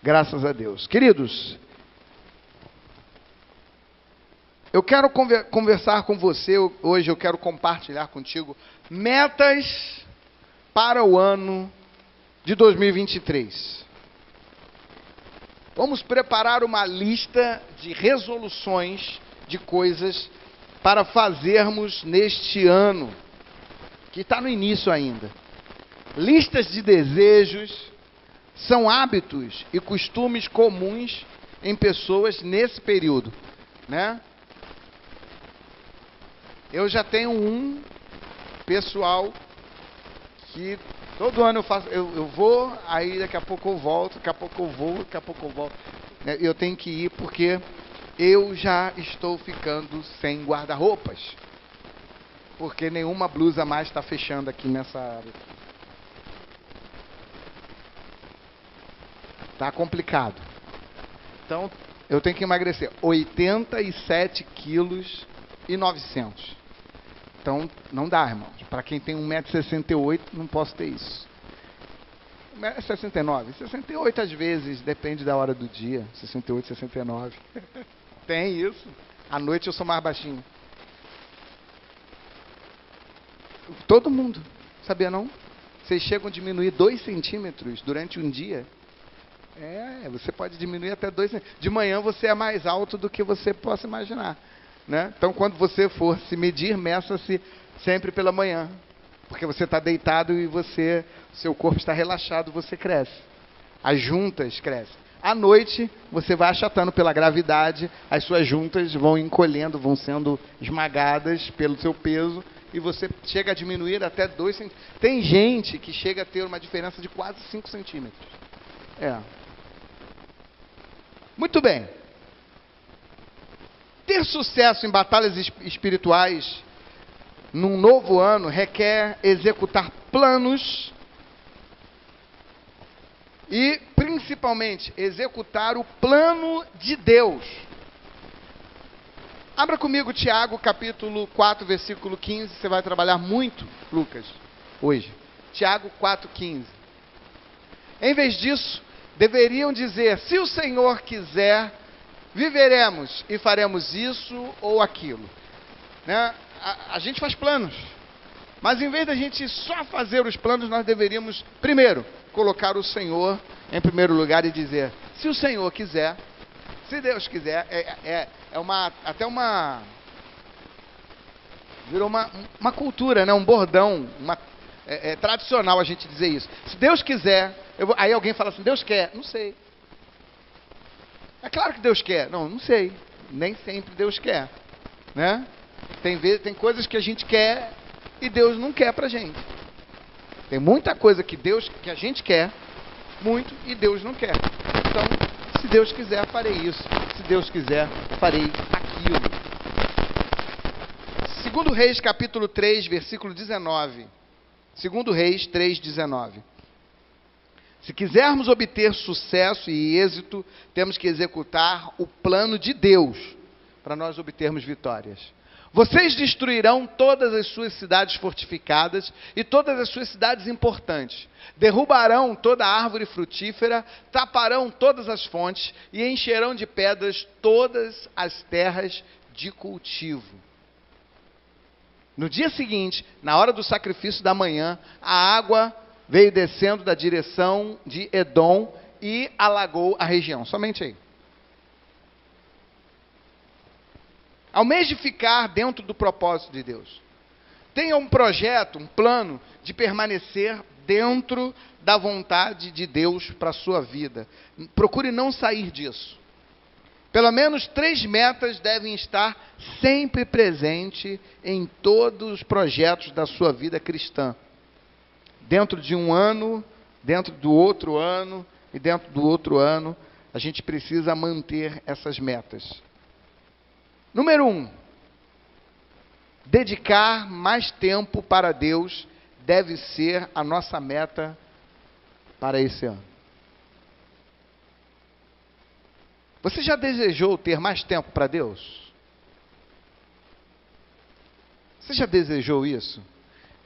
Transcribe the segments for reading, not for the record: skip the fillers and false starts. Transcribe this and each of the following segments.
Graças a Deus. Queridos, eu quero conversar com você hoje, eu quero compartilhar contigo metas para o ano de 2023. Vamos preparar uma lista de resoluções de coisas para fazermos neste ano, que está no início ainda. Listas de desejos são hábitos e costumes comuns em pessoas nesse período, né? Eu já tenho um pessoal que todo ano eu faço, eu vou, aí daqui a pouco eu volto, daqui a pouco eu vou, daqui a pouco eu volto. Eu tenho que ir porque eu já estou ficando sem guarda-roupas. Porque nenhuma blusa mais está fechando aqui nessa área. Tá complicado. Então, eu tenho que emagrecer 87 quilos e 900. Então, não dá, irmãos. Para quem tem 1,68 m, não posso ter isso. 69, 68 às vezes, depende da hora do dia. 68, 69. Tem isso. À noite eu sou mais baixinho. Todo mundo. Sabia não? Vocês chegam a diminuir 2 centímetros durante um dia. Você pode diminuir até 2 centímetros. De manhã você é mais alto do que você possa imaginar. Né? Então, quando você for se medir, meça-se sempre pela manhã. Porque você está deitado e seu corpo está relaxado, você cresce. As juntas crescem. À noite, você vai achatando pela gravidade, as suas juntas vão encolhendo, vão sendo esmagadas pelo seu peso, e você chega a diminuir até 2 centímetros. Tem gente que chega a ter uma diferença de quase 5 centímetros. Muito bem. Ter sucesso em batalhas espirituais num novo ano requer executar planos e, principalmente, executar o plano de Deus. Abra comigo Tiago, capítulo 4, versículo 15. Você vai trabalhar muito, Lucas, hoje. Tiago 4, 15. Em vez disso, deveriam dizer: se o Senhor quiser, viveremos e faremos isso ou aquilo. Né? A gente faz planos. Mas em vez da gente só fazer os planos, nós deveríamos, primeiro, colocar o Senhor em primeiro lugar e dizer: se o Senhor quiser, se Deus quiser, virou uma cultura, né? Um bordão, é tradicional a gente dizer isso. Se Deus quiser, aí alguém fala assim: Deus quer? Não sei. É claro que Deus quer. Não sei. Nem sempre Deus quer, né? Tem coisas que a gente quer e Deus não quer pra gente. Tem muita coisa que a gente quer muito e Deus não quer. Então, se Deus quiser, farei isso. Se Deus quiser, farei aquilo. 2 Reis, capítulo 3, versículo 19. 2 Reis 3, 19. Se quisermos obter sucesso e êxito, temos que executar o plano de Deus para nós obtermos vitórias. Vocês destruirão todas as suas cidades fortificadas e todas as suas cidades importantes. Derrubarão toda a árvore frutífera, taparão todas as fontes e encherão de pedras todas as terras de cultivo. No dia seguinte, na hora do sacrifício da manhã, a água veio descendo da direção de Edom e alagou a região. Somente aí. Ao invés de ficar dentro do propósito de Deus, tenha um projeto, um plano de permanecer dentro da vontade de Deus para a sua vida. Procure não sair disso. Pelo menos 3 metas devem estar sempre presentes em todos os projetos da sua vida cristã. Dentro de um ano, dentro do outro ano e dentro do outro ano, a gente precisa manter essas metas. Número 1. Dedicar mais tempo para Deus deve ser a nossa meta para esse ano. Você já desejou ter mais tempo para Deus? Você já desejou isso?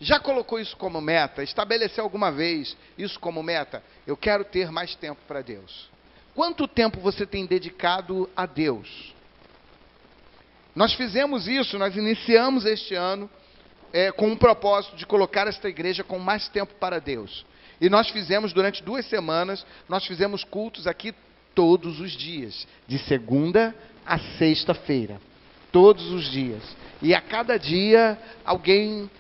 Já colocou isso como meta? Estabeleceu alguma vez isso como meta? Eu quero ter mais tempo para Deus. Quanto tempo você tem dedicado a Deus? Nós fizemos isso, nós iniciamos este ano com um propósito de colocar esta igreja com mais tempo para Deus. E nós fizemos durante 2 semanas, nós fizemos cultos aqui todos os dias, de segunda a sexta-feira, todos os dias. E a cada dia alguém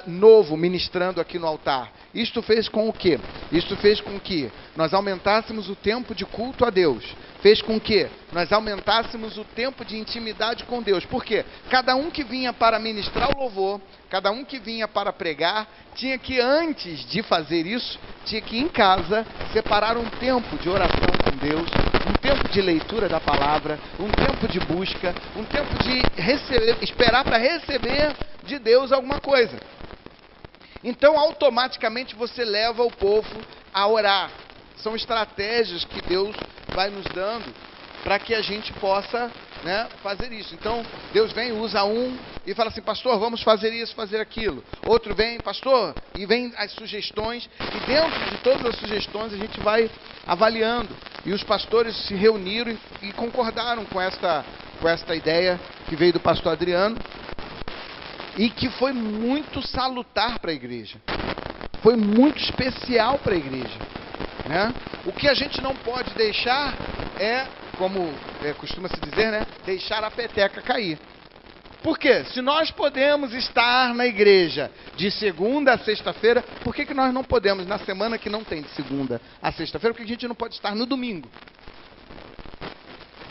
novo ministrando aqui no altar. Isto fez com o quê? Isto fez com que nós aumentássemos o tempo de culto a Deus. Fez com que nós aumentássemos o tempo de intimidade com Deus. Por quê? Cada um que vinha para ministrar o louvor, cada um que vinha para pregar, tinha que, antes de fazer isso, tinha que em casa separar um tempo de oração com Deus, um tempo de leitura da palavra, um tempo de busca, um tempo de esperar para receber de Deus alguma coisa. Então, automaticamente, você leva o povo a orar. São estratégias que Deus vai nos dando para que a gente possa, fazer isso. Então, Deus vem, usa um e fala assim, pastor, vamos fazer isso, fazer aquilo. Outro vem, pastor, e vem as sugestões. E dentro de todas as sugestões, a gente vai avaliando. E os pastores se reuniram e concordaram com esta ideia que veio do pastor Adriano. E que foi muito salutar para a igreja. Foi muito especial para a igreja. O que a gente não pode deixar é, como costuma se dizer, deixar a peteca cair. Por quê? Se nós podemos estar na igreja de segunda a sexta-feira, por que nós não podemos na semana que não tem de segunda a sexta-feira? Porque a gente não pode estar no domingo.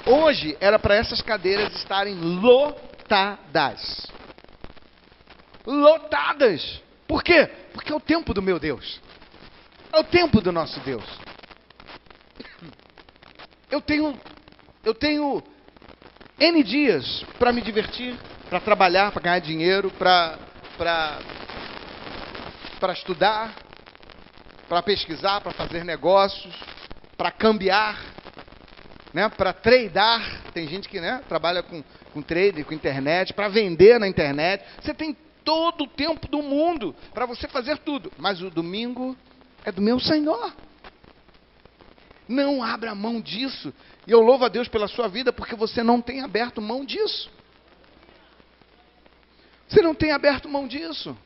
Hoje era para essas cadeiras estarem lotadas. Lotadas. Por quê? Porque é o tempo do meu Deus. É o tempo do nosso Deus. Eu tenho N dias para me divertir, para trabalhar, para ganhar dinheiro, para estudar, para pesquisar, para fazer negócios, para cambiar, para tradear. Tem gente que trabalha com trade, com internet, para vender na internet. Você tem todo o tempo do mundo para você fazer tudo. Mas o domingo é do meu Senhor. Não abra mão disso. E eu louvo a Deus pela sua vida, porque você não tem aberto mão disso. Você não tem aberto mão disso.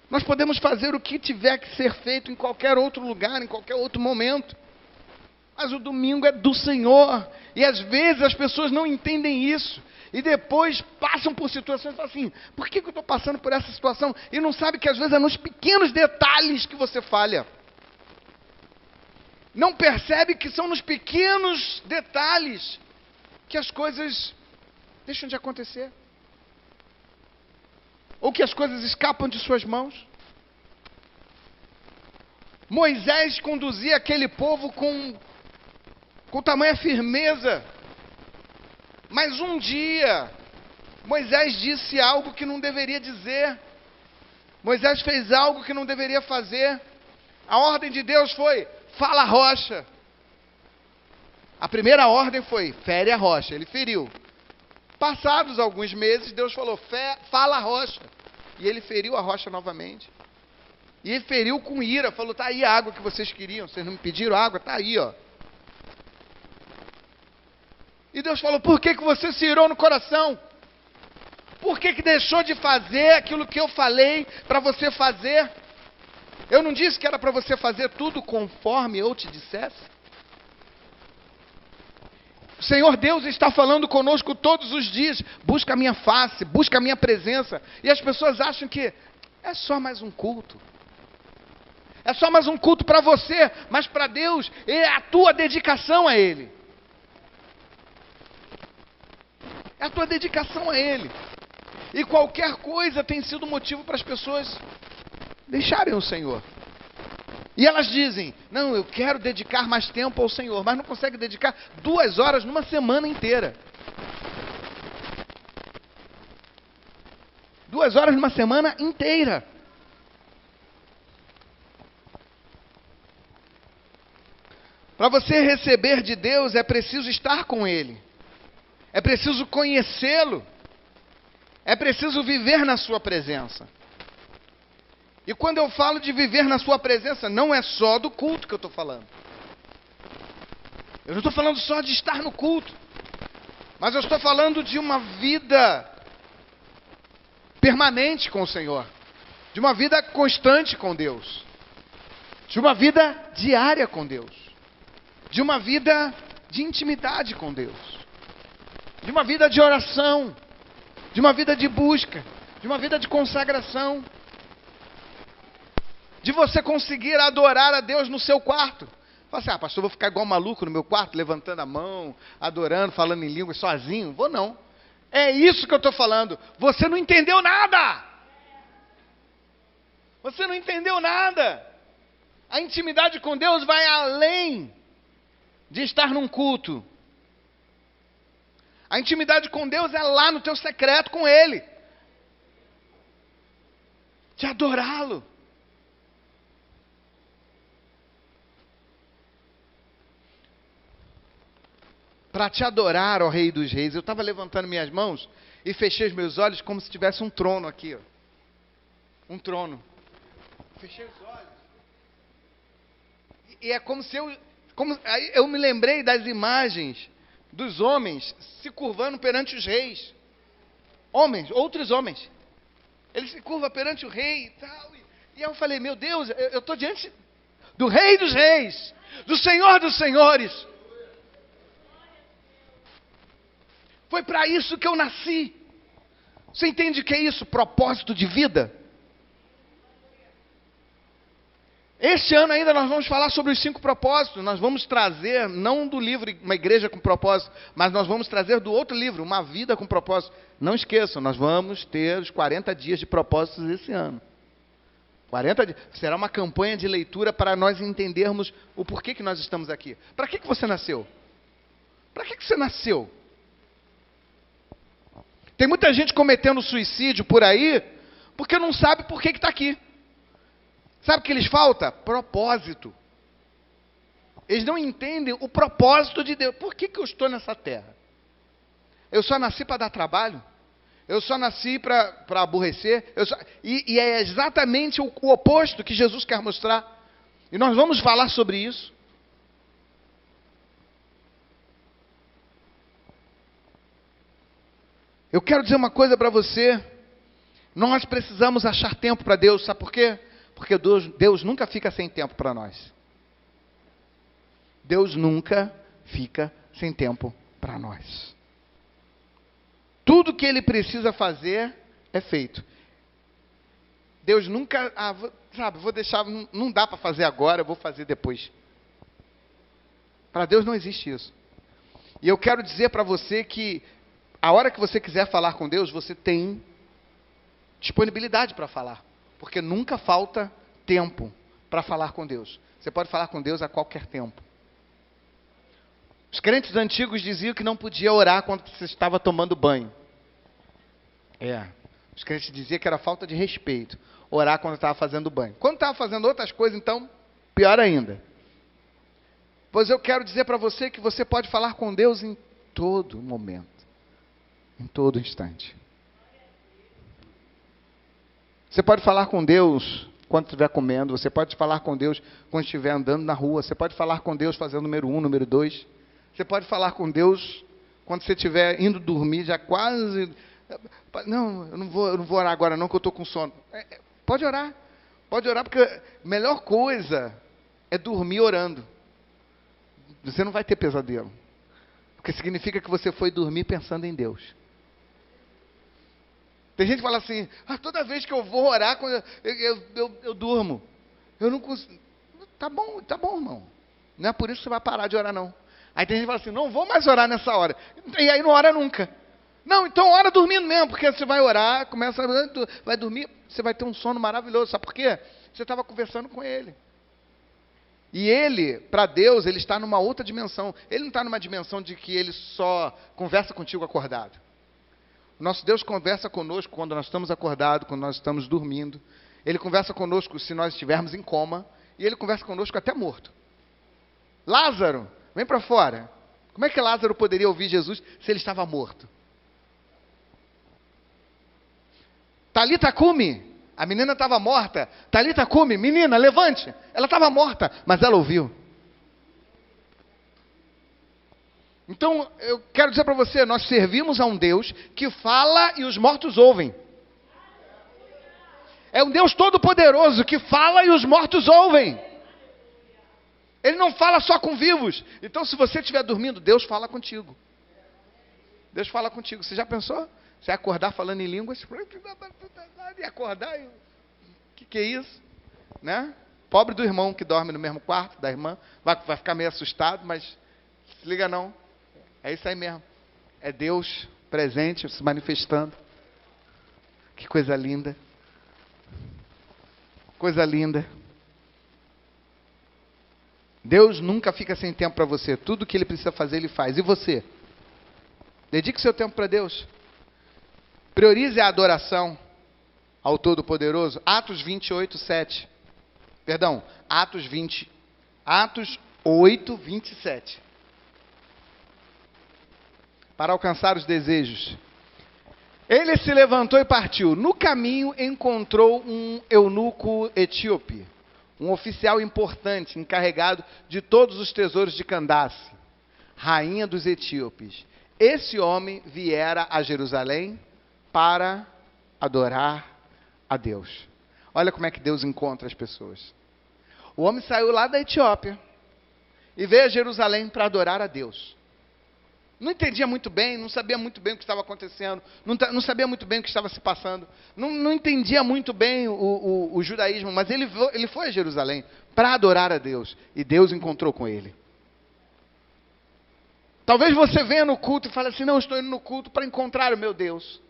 Nós podemos fazer o que tiver que ser feito em qualquer outro lugar, em qualquer outro momento. Mas o domingo é do Senhor. E às vezes as pessoas não entendem isso. E depois passam por situações e falam assim, por que eu estou passando por essa situação? E não sabe que às vezes é nos pequenos detalhes que você falha. Não percebe que são nos pequenos detalhes que as coisas deixam de acontecer. Ou que as coisas escapam de suas mãos. Moisés conduzia aquele povo com tamanha firmeza. Mas um dia, Moisés disse algo que não deveria dizer. Moisés fez algo que não deveria fazer. A ordem de Deus foi, fala a rocha. A primeira ordem foi, fere a rocha. Ele feriu. Passados alguns meses, Deus falou, fala a rocha. E ele feriu a rocha novamente. E ele feriu com ira, falou, tá aí a água que vocês queriam. Vocês não me pediram água? Tá aí, ó. E Deus falou, por que você se irou no coração? Por que deixou de fazer aquilo que eu falei para você fazer? Eu não disse que era para você fazer tudo conforme eu te dissesse? O Senhor Deus está falando conosco todos os dias. Busca a minha face, busca a minha presença. E as pessoas acham que é só mais um culto. É só mais um culto para você, mas para Deus é a tua dedicação a Ele. É a tua dedicação a Ele. E qualquer coisa tem sido motivo para as pessoas deixarem o Senhor. E elas dizem, não, eu quero dedicar mais tempo ao Senhor, mas não consegue dedicar 2 horas numa semana inteira. 2 horas numa semana inteira. Para você receber de Deus é preciso estar com Ele. É preciso conhecê-lo. É preciso viver na sua presença. E quando eu falo de viver na sua presença, não é só do culto que eu estou falando. Eu não estou falando só de estar no culto, mas eu estou falando de uma vida permanente com o Senhor, de uma vida constante com Deus, de uma vida diária com Deus, de uma vida de intimidade com Deus, de uma vida de oração, de uma vida de busca, de uma vida de consagração, de você conseguir adorar a Deus no seu quarto. Fala assim, pastor, vou ficar igual maluco no meu quarto, levantando a mão, adorando, falando em línguas sozinho? Vou não. É isso que eu estou falando. Você não entendeu nada. Você não entendeu nada. A intimidade com Deus vai além de estar num culto. A intimidade com Deus é lá no teu secreto com Ele. De adorá-lo. Para te adorar, ó Rei dos Reis. Eu estava levantando minhas mãos e fechei os meus olhos como se tivesse um trono aqui. Ó. Um trono. Fechei os olhos. E é como se aí eu me lembrei das imagens dos homens se curvando perante os reis. Homens, outros homens. Eles se curvam perante o rei e tal. E eu falei, meu Deus, eu estou diante do Rei dos Reis, do Senhor dos Senhores. Foi para isso que eu nasci. Você entende o que é isso? Propósito de vida. Este ano ainda nós vamos falar sobre os 5 propósitos. Nós vamos trazer, não do livro Uma Igreja com Propósito, mas nós vamos trazer do outro livro, Uma Vida com Propósito. Não esqueçam, nós vamos ter os 40 dias de propósitos esse ano. 40 dias. Será uma campanha de leitura para nós entendermos o porquê que nós estamos aqui. Para que você nasceu? Para que você nasceu? Tem muita gente cometendo suicídio por aí, porque não sabe por que está aqui. Sabe o que lhes falta? Propósito. Eles não entendem o propósito de Deus. Por que eu estou nessa terra? Eu só nasci para dar trabalho? Eu só nasci para aborrecer? E é exatamente o oposto que Jesus quer mostrar. E nós vamos falar sobre isso. Eu quero dizer uma coisa para você. Nós precisamos achar tempo para Deus. Sabe por quê? Porque Deus nunca fica sem tempo para nós. Deus nunca fica sem tempo para nós. Tudo que Ele precisa fazer é feito. Deus nunca, vou deixar, não dá para fazer agora, eu vou fazer depois. Para Deus não existe isso. E eu quero dizer para você que a hora que você quiser falar com Deus, você tem disponibilidade para falar. Porque nunca falta tempo para falar com Deus. Você pode falar com Deus a qualquer tempo. Os crentes antigos diziam que não podia orar quando você estava tomando banho. Os crentes diziam que era falta de respeito. Orar quando estava fazendo banho. Quando estava fazendo outras coisas, então, pior ainda. Pois eu quero dizer para você que você pode falar com Deus em todo momento. Em todo instante. Você pode falar com Deus quando estiver comendo. Você pode falar com Deus quando estiver andando na rua. Você pode falar com Deus fazendo número 1, número 2. Você pode falar com Deus quando você estiver indo dormir, já quase... Não, eu não vou orar agora não, que eu estou com sono. Pode orar. Pode orar, porque a melhor coisa é dormir orando. Você não vai ter pesadelo. Porque significa que você foi dormir pensando em Deus. Tem gente que fala assim, toda vez que eu vou orar, eu durmo. Eu não consigo. Tá bom, irmão. Não é por isso que você vai parar de orar, não. Aí tem gente que fala assim, não vou mais orar nessa hora. E aí não ora nunca. Não, então ora dormindo mesmo, porque você vai orar, vai dormir, você vai ter um sono maravilhoso. Sabe por quê? Você estava conversando com Ele. E Ele, para Deus, Ele está numa outra dimensão. Ele não está numa dimensão de que Ele só conversa contigo acordado. Nosso Deus conversa conosco quando nós estamos acordados, quando nós estamos dormindo. Ele conversa conosco se nós estivermos em coma. E Ele conversa conosco até morto. Lázaro, vem para fora. Como é que Lázaro poderia ouvir Jesus se ele estava morto? Talita cumi. A menina estava morta. Talita cumi. Menina, levante. Ela estava morta, mas ela ouviu. Então, eu quero dizer para você, nós servimos a um Deus que fala e os mortos ouvem. É um Deus todo-poderoso que fala e os mortos ouvem. Ele não fala só com vivos. Então, se você estiver dormindo, Deus fala contigo. Deus fala contigo. Você já pensou? Você acordar falando em línguas? E acordar? O que é isso? Né? Pobre do irmão que dorme no mesmo quarto da irmã. Vai ficar meio assustado, mas se liga não. É isso aí mesmo. É Deus presente, se manifestando. Que coisa linda. Coisa linda. Deus nunca fica sem tempo para você. Tudo que Ele precisa fazer, Ele faz. E você? Dedique seu tempo para Deus. Priorize a adoração ao Todo-Poderoso. Atos 28, 7. Perdão, Atos 8, 27. Para alcançar os desejos. Ele se levantou e partiu. No caminho encontrou um eunuco etíope, um oficial importante, encarregado de todos os tesouros de Candace, rainha dos etíopes. Esse homem viera a Jerusalém para adorar a Deus. Olha como é que Deus encontra as pessoas. O homem saiu lá da Etiópia e veio a Jerusalém para adorar a Deus. Não entendia muito bem, não sabia muito bem o que estava acontecendo, não sabia muito bem o que estava se passando, não entendia muito bem o judaísmo, mas ele foi a Jerusalém para adorar a Deus, e Deus encontrou com ele. Talvez você venha no culto e fale assim, não, estou indo no culto para encontrar o meu Deus.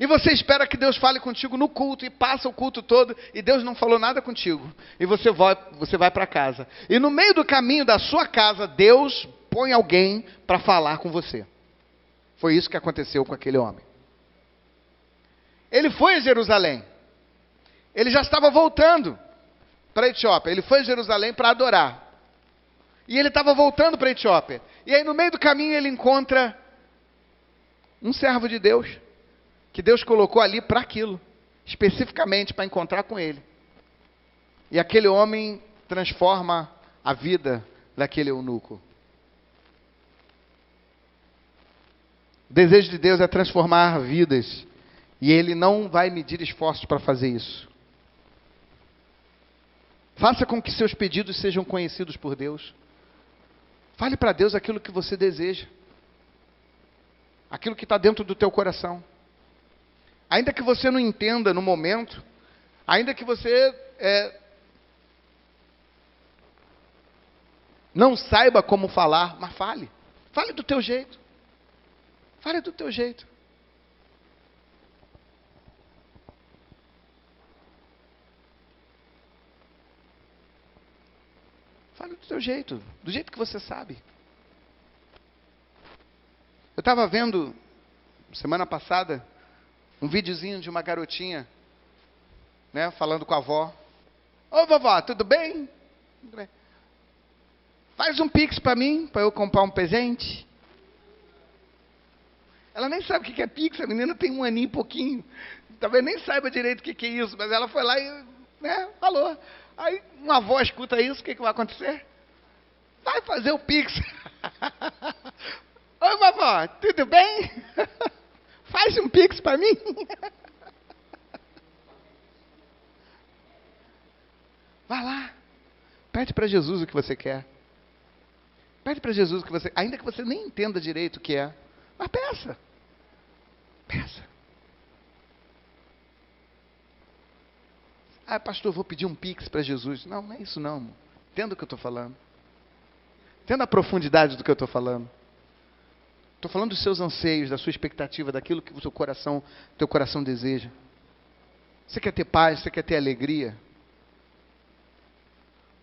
E você espera que Deus fale contigo no culto, e passa o culto todo, e Deus não falou nada contigo. E você vai para casa. E no meio do caminho da sua casa, Deus põe alguém para falar com você. Foi isso que aconteceu com aquele homem. Ele foi a Jerusalém. Ele já estava voltando para a Etiópia. Ele foi a Jerusalém para adorar. E ele estava voltando para a Etiópia. E aí no meio do caminho ele encontra um servo de Deus, que Deus colocou ali para aquilo, especificamente para encontrar com ele. E aquele homem transforma a vida daquele eunuco. O desejo de Deus é transformar vidas, e Ele não vai medir esforços para fazer isso. Faça com que seus pedidos sejam conhecidos por Deus. Fale para Deus aquilo que você deseja, aquilo que está dentro do teu coração. Ainda que você não entenda no momento, ainda que você não saiba como falar, mas fale. Fale do teu jeito. Fale do teu jeito. Fale do teu jeito, do jeito que você sabe. Eu estava vendo, semana passada, um videozinho de uma garotinha, né, falando com a avó. Ô vovó, tudo bem? Tudo bem. Faz um pix para mim, para eu comprar um presente. Ela nem sabe o que é pix, a menina tem 1 aninho e pouquinho. Talvez nem saiba direito o que é isso, mas ela foi lá e falou. Aí uma avó escuta isso, o que vai acontecer? Vai fazer o pix. Oi vovó, tudo bem? Faz um pix para mim. Vai lá. Pede para Jesus o que você quer. Pede para Jesus o que você... Ainda que você nem entenda direito o que é. Mas peça. Peça. Ah, pastor, vou pedir um pix para Jesus. Não, não é isso não. Amor. Entenda o que eu estou falando. Entenda a profundidade do que eu estou falando. Estou falando dos seus anseios, da sua expectativa, daquilo que o teu coração deseja. Você quer ter paz, você quer ter alegria?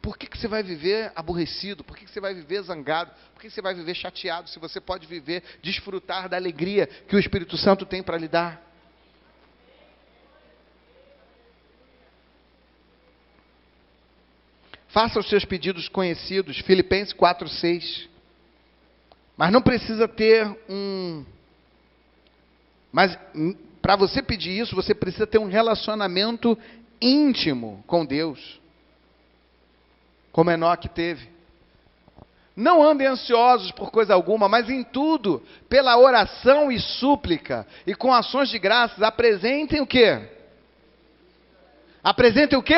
Por que você vai viver aborrecido? Por que você vai viver zangado? Por que você vai viver chateado se você pode viver, desfrutar da alegria que o Espírito Santo tem para lhe dar? Faça os seus pedidos conhecidos, Filipenses 4:6. Mas não precisa ter Mas para você pedir isso, você precisa ter um relacionamento íntimo com Deus. Como Enoque teve. Não andem ansiosos por coisa alguma, mas em tudo, pela oração e súplica, e com ações de graças, apresentem o quê? Apresentem o quê?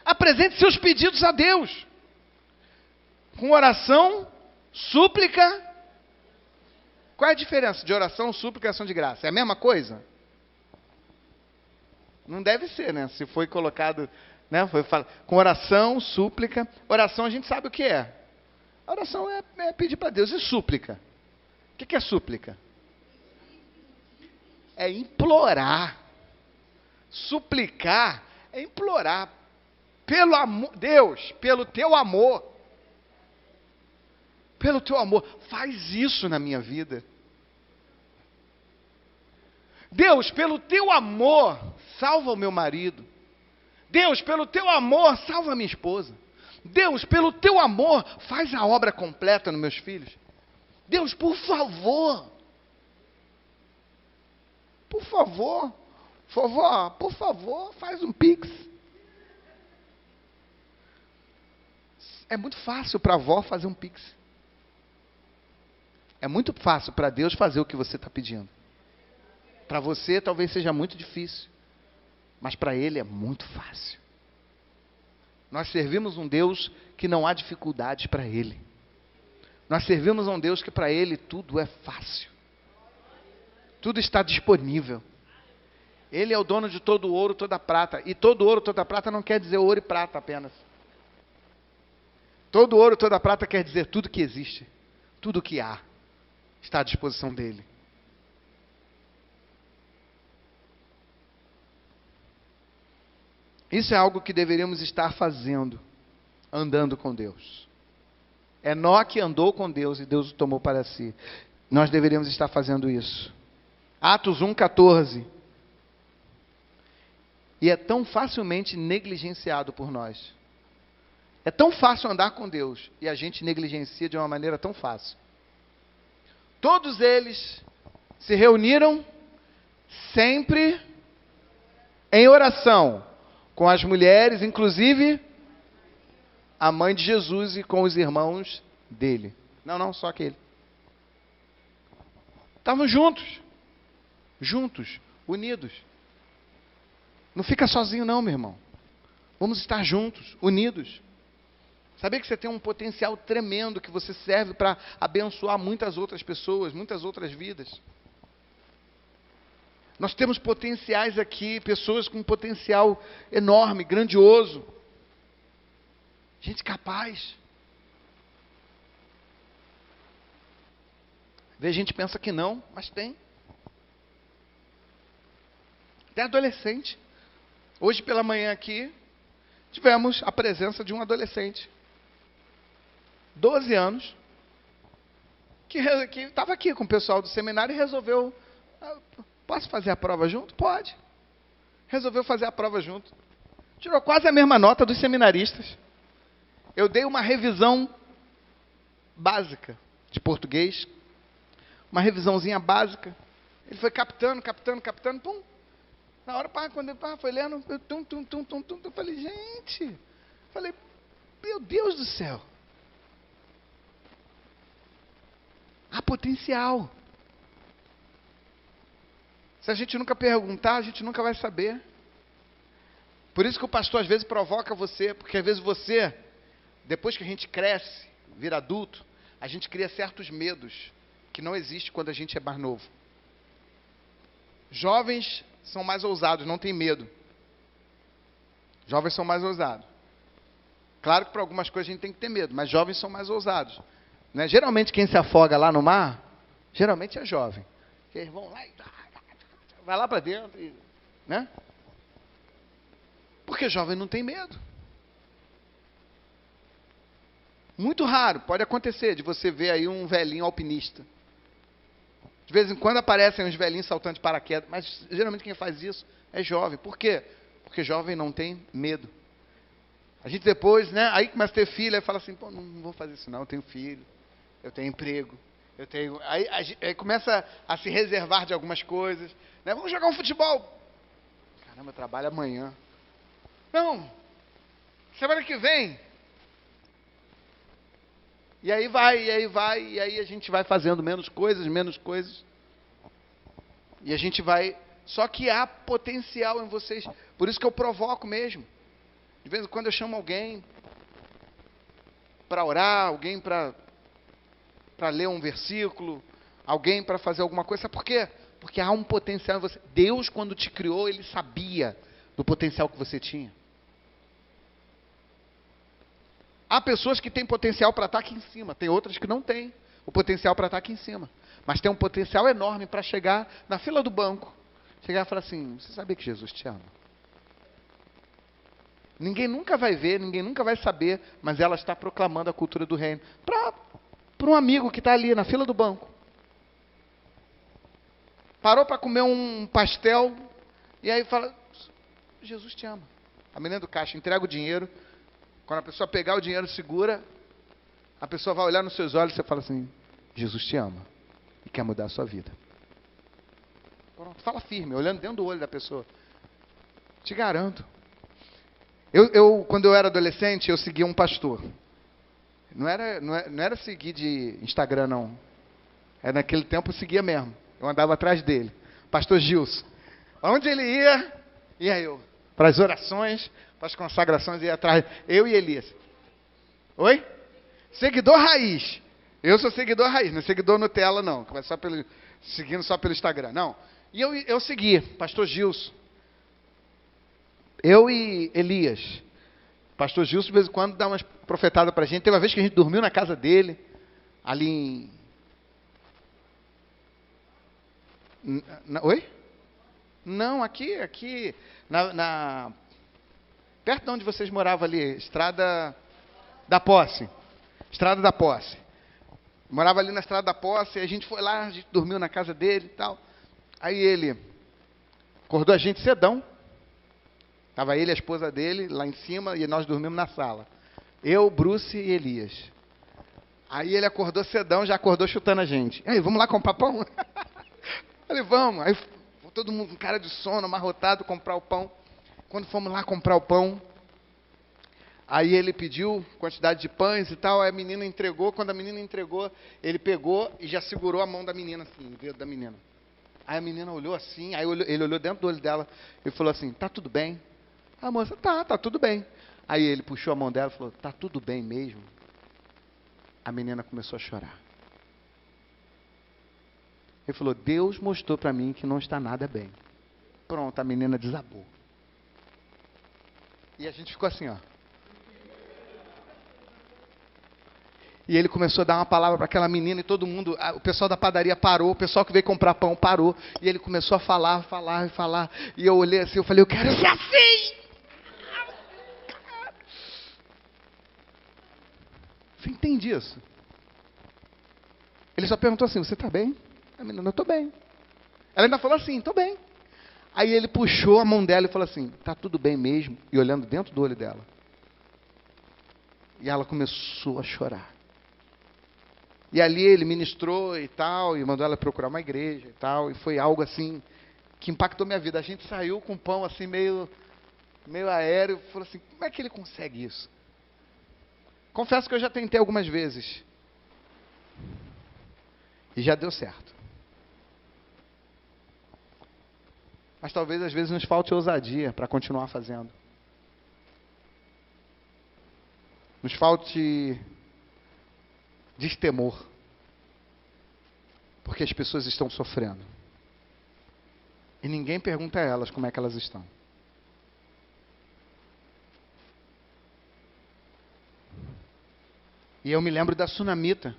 Apresente seus pedidos a Deus. Com oração, súplica. Qual é a diferença de oração, súplica e ação de graça? É a mesma coisa? Não deve ser, né? Se foi colocado, né? Com oração, súplica. Oração a gente sabe o que é. A oração é pedir para Deus. E súplica? O que é súplica? É implorar. Suplicar é implorar. Pelo amor, Deus, pelo teu amor. Pelo teu amor, faz isso na minha vida. Deus, pelo teu amor, salva o meu marido. Deus, pelo teu amor, salva a minha esposa. Deus, pelo teu amor, faz a obra completa nos meus filhos. Deus, por favor. Por favor. Vovó, por favor, faz um pix. É muito fácil para a avó fazer um pix. É muito fácil para Deus fazer o que você está pedindo. Para você talvez seja muito difícil. Mas para Ele é muito fácil. Nós servimos um Deus que não há dificuldades para Ele. Nós servimos um Deus que para Ele tudo é fácil. Tudo está disponível. Ele é o dono de todo o ouro, toda a prata. E todo ouro, toda a prata não quer dizer ouro e prata apenas. Todo ouro, toda a prata quer dizer tudo que existe. Tudo que há está à disposição dele. Isso é algo que deveríamos estar fazendo, andando com Deus. Enoque andou com Deus e Deus o tomou para si. Nós deveríamos estar fazendo isso. Atos 1,14. E é tão facilmente negligenciado por nós. É tão fácil andar com Deus e a gente negligencia de uma maneira tão fácil. Todos eles se reuniram sempre em oração com as mulheres, inclusive a mãe de Jesus e com os irmãos dele. Não, só aquele. Estavam juntos, unidos. Não fica sozinho não, meu irmão. Vamos estar juntos, unidos. Sabia que você tem um potencial tremendo que você serve para abençoar muitas outras pessoas, muitas outras vidas. Nós temos potenciais aqui, pessoas com um potencial enorme, grandioso. Gente capaz. A gente pensa que não, mas tem. Até adolescente. Hoje pela manhã aqui, tivemos a presença de um adolescente. 12 anos, que estava aqui com o pessoal do seminário e resolveu, posso fazer a prova junto? Pode. Resolveu fazer a prova junto. Tirou quase a mesma nota dos seminaristas. Eu dei uma revisão básica de português, uma revisãozinha básica. Ele foi captando, pum. Na hora, quando ele foi lendo, eu falei, gente, meu Deus do céu. Há potencial. Se a gente nunca perguntar, a gente nunca vai saber. Por isso que o pastor às vezes provoca você, porque às vezes você, depois que a gente cresce, vira adulto, a gente cria certos medos que não existem quando a gente é mais novo. Jovens são mais ousados, não tem medo. Jovens são mais ousados. Claro que para algumas coisas a gente tem que ter medo, mas jovens são mais ousados. Né? Geralmente quem se afoga lá no mar, geralmente é jovem. Porque eles vão lá e vai lá para dentro. Né? Porque jovem não tem medo. Muito raro, pode acontecer de você ver aí um velhinho alpinista. De vez em quando aparecem uns velhinhos saltando de paraquedas, mas geralmente quem faz isso é jovem. Por quê? Porque jovem não tem medo. A gente depois, né, aí começa a ter filho, aí fala assim, pô, não vou fazer isso não, eu tenho filho, eu tenho emprego, eu tenho... Aí começa a se reservar de algumas coisas, né, vamos jogar um futebol. Caramba, eu trabalho amanhã. Não, semana que vem. E aí vai, e aí a gente vai fazendo menos coisas. E a gente vai... Só que há potencial em vocês. Por isso que eu provoco mesmo. De vez em quando eu chamo alguém para orar, alguém para ler um versículo, alguém para fazer alguma coisa. Sabe por quê? Porque há um potencial em você. Deus, quando te criou, Ele sabia do potencial que você tinha. Há pessoas que têm potencial para estar aqui em cima, tem outras que não têm o potencial para estar aqui em cima. Mas tem um potencial enorme para chegar na fila do banco. Chegar e falar assim, você sabia que Jesus te ama? Ninguém nunca vai ver, ninguém nunca vai saber, mas ela está proclamando a cultura do reino. Para um amigo que está ali na fila do banco. Parou para comer um pastel, e aí fala, Jesus te ama. A menina do caixa entrega o dinheiro. Quando a pessoa pegar o dinheiro, segura, a pessoa vai olhar nos seus olhos e você fala assim, Jesus te ama e quer mudar a sua vida. Pronto, fala firme, olhando dentro do olho da pessoa. Te garanto. Quando eu era adolescente, eu seguia um pastor. Não era seguir de Instagram, não. Naquele tempo eu seguia mesmo. Eu andava atrás dele. Pastor Gilson. Onde ele ia eu. Para as orações, para as consagrações, ia atrás. Eu e Elias. Oi? Seguidor raiz. Eu sou seguidor raiz, não é seguidor Nutella, não. Seguindo só pelo Instagram. Não. E eu segui, pastor Gilson. Eu e Elias. Pastor Gilson, de vez em quando, dá umas profetadas para a gente. Teve uma vez que a gente dormiu na casa dele, ali Oi? Não, aqui, perto de onde vocês moravam ali, Estrada da Posse. Estrada da Posse. Morava ali na Estrada da Posse, a gente foi lá, a gente dormiu na casa dele e tal. Aí ele acordou a gente cedão. Estava ele e a esposa dele lá em cima e nós dormimos na sala. Eu, Bruce e Elias. Aí ele acordou cedão, já acordou chutando a gente. Aí, vamos lá comprar pão? Falei, vamos. Aí todo mundo com cara de sono, amarrotado, comprar o pão. Quando fomos lá comprar o pão, aí ele pediu quantidade de pães e tal, aí a menina entregou. Quando a menina entregou, ele pegou e já segurou a mão da menina, assim, o dedo da menina. Aí a menina olhou assim, aí ele olhou dentro do olho dela e falou assim, tá tudo bem? A moça, tá tudo bem. Aí ele puxou a mão dela e falou, tá tudo bem mesmo? A menina começou a chorar. Ele falou, Deus mostrou para mim que não está nada bem. Pronto, a menina desabou. E a gente ficou assim, ó. E ele começou a dar uma palavra para aquela menina e todo mundo, o pessoal da padaria parou, o pessoal que veio comprar pão parou. E ele começou a falar. E eu olhei assim, eu falei, eu quero ser assim! Você entende isso? Ele só perguntou assim, você está bem? A menina, eu estou bem. Ela ainda falou assim, estou bem. Aí ele puxou a mão dela e falou assim, está tudo bem mesmo? E olhando dentro do olho dela. E ela começou a chorar. E ali ele ministrou e tal, e mandou ela procurar uma igreja e tal. E foi algo assim, que impactou minha vida. A gente saiu com o pão assim, meio aéreo. Falou assim, como é que ele consegue isso? Confesso que eu já tentei algumas vezes. E já deu certo. Mas talvez às vezes nos falte ousadia para continuar fazendo. Nos falte destemor. Porque as pessoas estão sofrendo. E ninguém pergunta a elas como é que elas estão. E eu me lembro da Sunamita,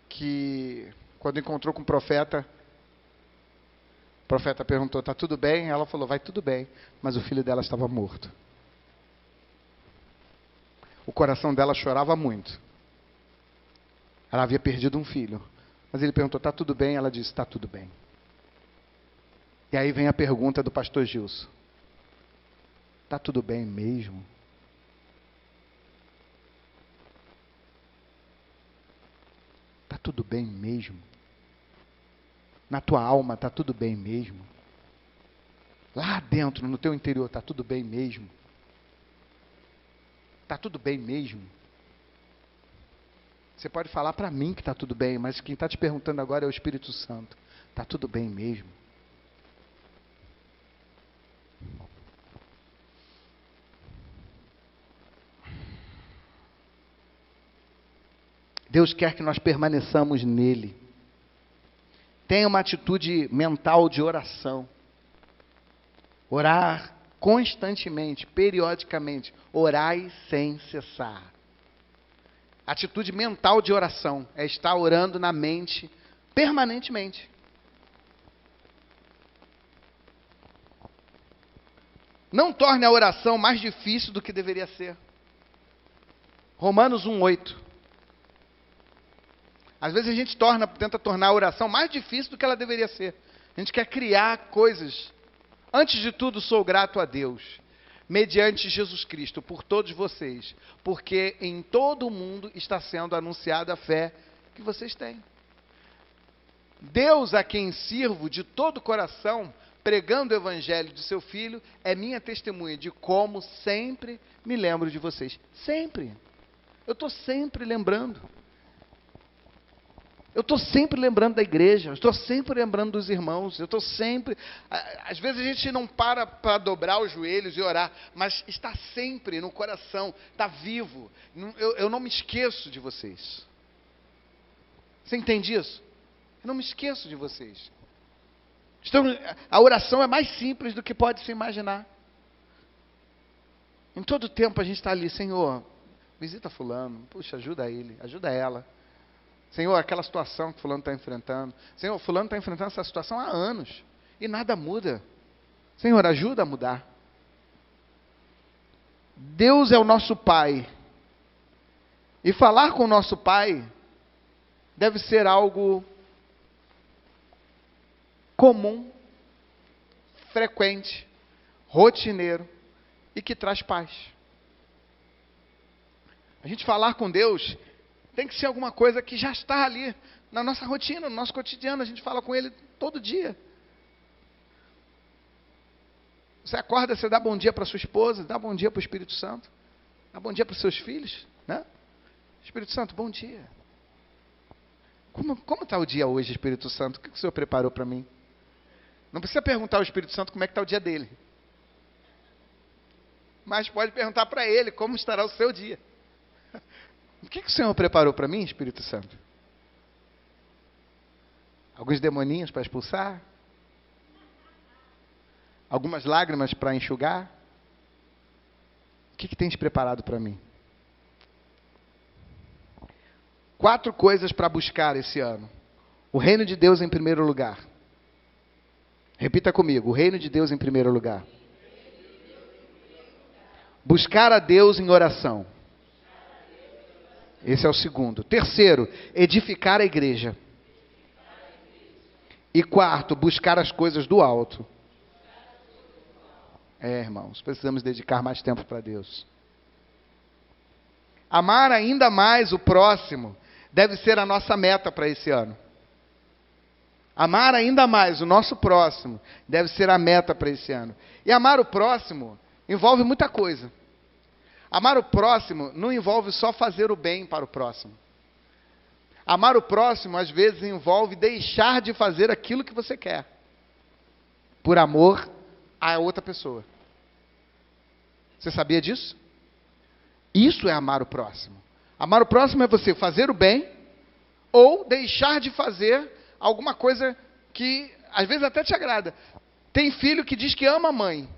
que quando encontrou com o profeta perguntou, está tudo bem? Ela falou, vai tudo bem, mas o filho dela estava morto. O coração dela chorava muito. Ela havia perdido um filho. Mas ele perguntou, está tudo bem? Ela disse, está tudo bem. E aí vem a pergunta do pastor Gilson. Está tudo bem mesmo? Está tudo bem mesmo? Na tua alma está tudo bem mesmo? Lá dentro, no teu interior, está tudo bem mesmo? Está tudo bem mesmo? Você pode falar para mim que está tudo bem, mas quem está te perguntando agora é o Espírito Santo. Está tudo bem mesmo? Deus quer que nós permaneçamos nele. Tenha uma atitude mental de oração. Orar constantemente, periodicamente. Orai sem cessar. Atitude mental de oração é estar orando na mente permanentemente. Não torne a oração mais difícil do que deveria ser. Romanos 1:8. Às vezes a gente tenta tornar a oração mais difícil do que ela deveria ser. A gente quer criar coisas. Antes de tudo, sou grato a Deus, mediante Jesus Cristo, por todos vocês, porque em todo o mundo está sendo anunciada a fé que vocês têm. Deus, a quem sirvo de todo o coração, pregando o evangelho de seu Filho, é minha testemunha de como sempre me lembro de vocês. Sempre. Eu estou sempre lembrando. Eu estou sempre lembrando da igreja, eu estou sempre lembrando dos irmãos, eu estou sempre... Às vezes a gente não para dobrar os joelhos e orar, mas está sempre no coração, está vivo. Eu não me esqueço de vocês. Você entende isso? Eu não me esqueço de vocês. Então, a oração é mais simples do que pode se imaginar. Em todo tempo a gente está ali, Senhor, visita fulano, puxa, ajuda ele, ajuda ela. Senhor, aquela situação que fulano está enfrentando. Senhor, fulano está enfrentando essa situação há anos e nada muda. Senhor, ajuda a mudar. Deus é o nosso Pai. E falar com o nosso Pai deve ser algo comum, frequente, rotineiro e que traz paz. A gente falar com Deus tem que ser alguma coisa que já está ali na nossa rotina, no nosso cotidiano. A gente fala com Ele todo dia. Você acorda, você dá bom dia para sua esposa, dá bom dia para o Espírito Santo, dá bom dia para os seus filhos, né? Espírito Santo, bom dia. Como está o dia hoje, Espírito Santo? O que o Senhor preparou para mim? Não precisa perguntar ao Espírito Santo como é que está o dia dele. Mas pode perguntar para ele como estará o seu dia. O que o Senhor preparou para mim, Espírito Santo? Alguns demoninhos para expulsar? Algumas lágrimas para enxugar? O que tens preparado para mim? 4 coisas para buscar esse ano. O reino de Deus em primeiro lugar. Repita comigo, o reino de Deus em primeiro lugar. Buscar a Deus em oração. Esse é o segundo. Terceiro, edificar a igreja. E quarto, buscar as coisas do alto. Irmãos, precisamos dedicar mais tempo para Deus. Amar ainda mais o próximo deve ser a nossa meta para esse ano. Amar ainda mais o nosso próximo deve ser a meta para esse ano. E amar o próximo envolve muita coisa. Amar o próximo não envolve só fazer o bem para o próximo. Amar o próximo, às vezes, envolve deixar de fazer aquilo que você quer, por amor a outra pessoa. Você sabia disso? Isso é amar o próximo. Amar o próximo é você fazer o bem, ou deixar de fazer alguma coisa que, às vezes, até te agrada. Tem filho que diz que ama a mãe,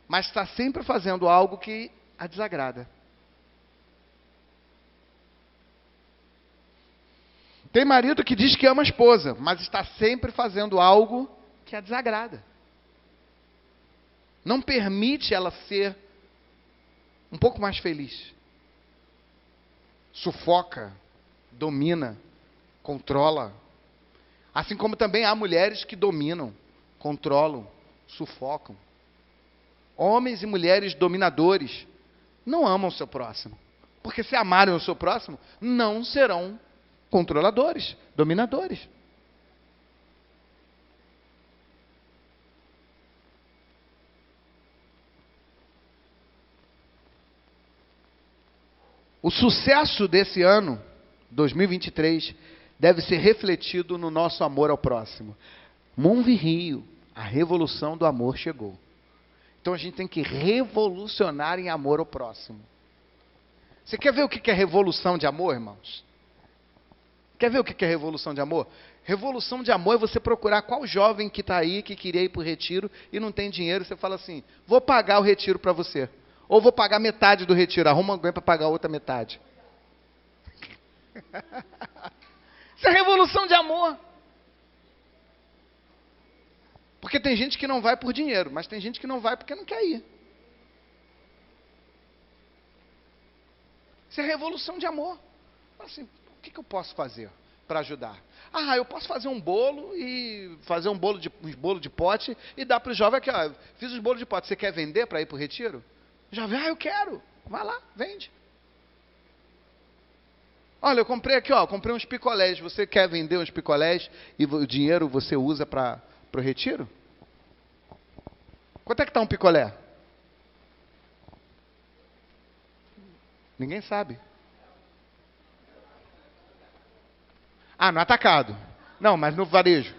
mas está sempre fazendo algo que a desagrada. Tem marido que diz que ama a esposa, mas está sempre fazendo algo que a desagrada. Não permite ela ser um pouco mais feliz. Sufoca, domina, controla. Assim como também há mulheres que dominam, controlam, sufocam. Homens e mulheres dominadores não amam o seu próximo. Porque se amarem o seu próximo, não serão controladores, dominadores. O sucesso desse ano, 2023, deve ser refletido no nosso amor ao próximo. Moonve Rio, a revolução do amor chegou. Então a gente tem que revolucionar em amor ao próximo. Você quer ver o que é revolução de amor, irmãos? Quer ver o que é revolução de amor? Revolução de amor é você procurar qual jovem que está aí, que queria ir para o retiro e não tem dinheiro, você fala assim, vou pagar o retiro para você. Ou vou pagar metade do retiro, arruma alguém para pagar a outra metade. Isso é revolução de amor. Porque tem gente que não vai por dinheiro, mas tem gente que não vai porque não quer ir. Isso é revolução de amor. Assim, o que eu posso fazer para ajudar? Ah, eu posso fazer um bolo e fazer um bolo de pote e dar para o jovem aqui, ó, fiz os bolos de pote, você quer vender para ir para o retiro? O jovem, eu quero. Vai lá, vende. Olha, eu comprei aqui, ó, comprei uns picolés. Você quer vender uns picolés e o dinheiro você usa para o retiro? Quanto é que está um picolé? Ninguém sabe. Ah, no atacado. Não, mas no varejo.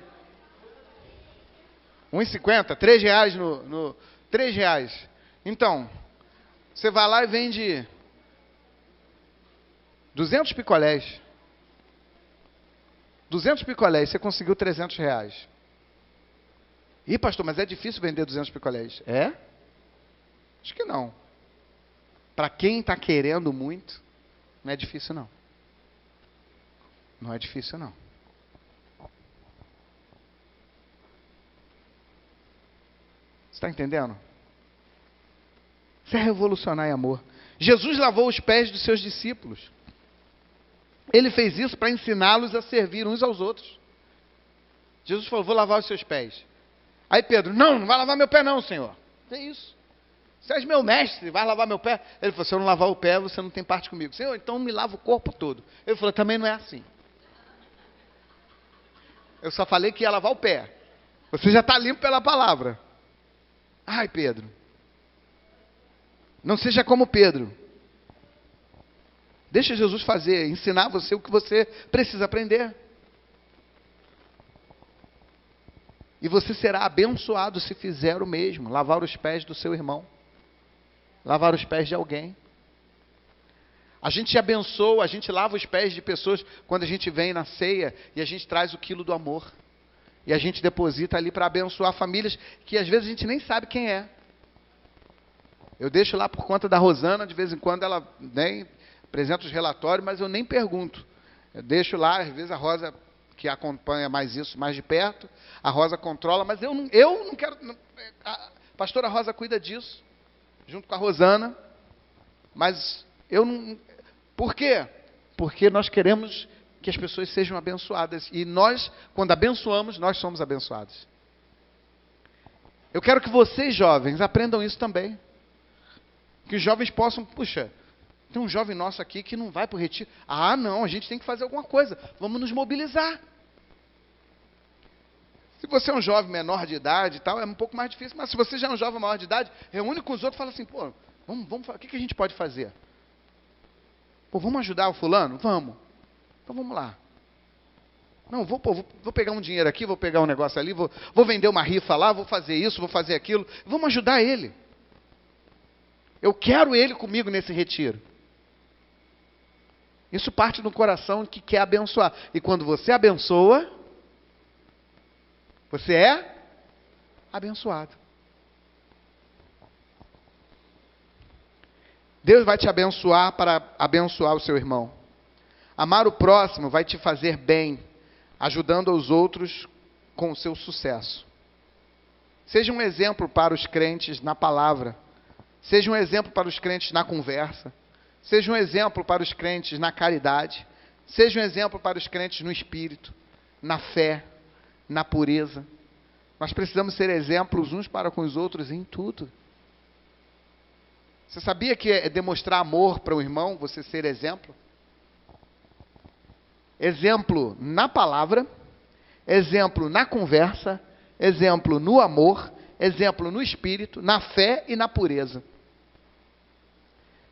R$1,50, R$3 no R$3. Então, você vai lá e vende 200 picolés. 200 picolés, você conseguiu R$300. Ih, pastor, mas é difícil vender 200 picolés. É? Acho que não. Para quem está querendo muito, não é difícil não. Não é difícil não. Você está entendendo? Isso é revolucionar em amor. Jesus lavou os pés dos seus discípulos. Ele fez isso para ensiná-los a servir uns aos outros. Jesus falou, vou lavar os seus pés. Aí Pedro, não vai lavar meu pé não, Senhor. Que isso? Você és meu mestre, vai lavar meu pé? Ele falou, se eu não lavar o pé, você não tem parte comigo. Senhor, então me lava o corpo todo. Ele falou, também não é assim. Eu só falei que ia lavar o pé. Você já está limpo pela palavra. Ai, Pedro. Não seja como Pedro. Deixa Jesus fazer, ensinar você o que você precisa aprender. E você será abençoado se fizer o mesmo. Lavar os pés do seu irmão. Lavar os pés de alguém. A gente abençoa, a gente lava os pés de pessoas quando a gente vem na ceia e a gente traz o quilo do amor. E a gente deposita ali para abençoar famílias que às vezes a gente nem sabe quem é. Eu deixo lá por conta da Rosana, de vez em quando ela nem apresenta os relatórios, mas eu nem pergunto. Eu deixo lá, às vezes a Rosa, que acompanha mais isso, mais de perto, a Rosa controla, mas eu não quero... A pastora Rosa cuida disso, junto com a Rosana, mas eu não... Por quê? Porque nós queremos que as pessoas sejam abençoadas. E nós, quando abençoamos, nós somos abençoados. Eu quero que vocês, jovens, aprendam isso também. Que os jovens possam, puxa, tem um jovem nosso aqui que não vai para o retiro. Ah, não, a gente tem que fazer alguma coisa. Vamos nos mobilizar. Se você é um jovem menor de idade e tal, é um pouco mais difícil. Mas se você já é um jovem maior de idade, reúne com os outros e fala assim, pô, vamos, o que a gente pode fazer? Pô, vamos ajudar o fulano? Vamos. Então vamos lá. Não, vou pegar um dinheiro aqui, vou pegar um negócio ali, vou vender uma rifa lá, vou fazer isso, vou fazer aquilo. Vamos ajudar ele. Eu quero ele comigo nesse retiro. Isso parte do coração que quer abençoar. E quando você abençoa, você é abençoado. Deus vai te abençoar para abençoar o seu irmão. Amar o próximo vai te fazer bem, ajudando os outros com o seu sucesso. Seja um exemplo para os crentes na palavra. Seja um exemplo para os crentes na conversa. Seja um exemplo para os crentes na caridade. Seja um exemplo para os crentes no espírito, na fé, na pureza. Nós precisamos ser exemplos uns para com os outros em tudo. Você sabia que é demonstrar amor para o irmão, você ser exemplo? Exemplo na palavra, exemplo na conversa, exemplo no amor, exemplo no espírito, na fé e na pureza.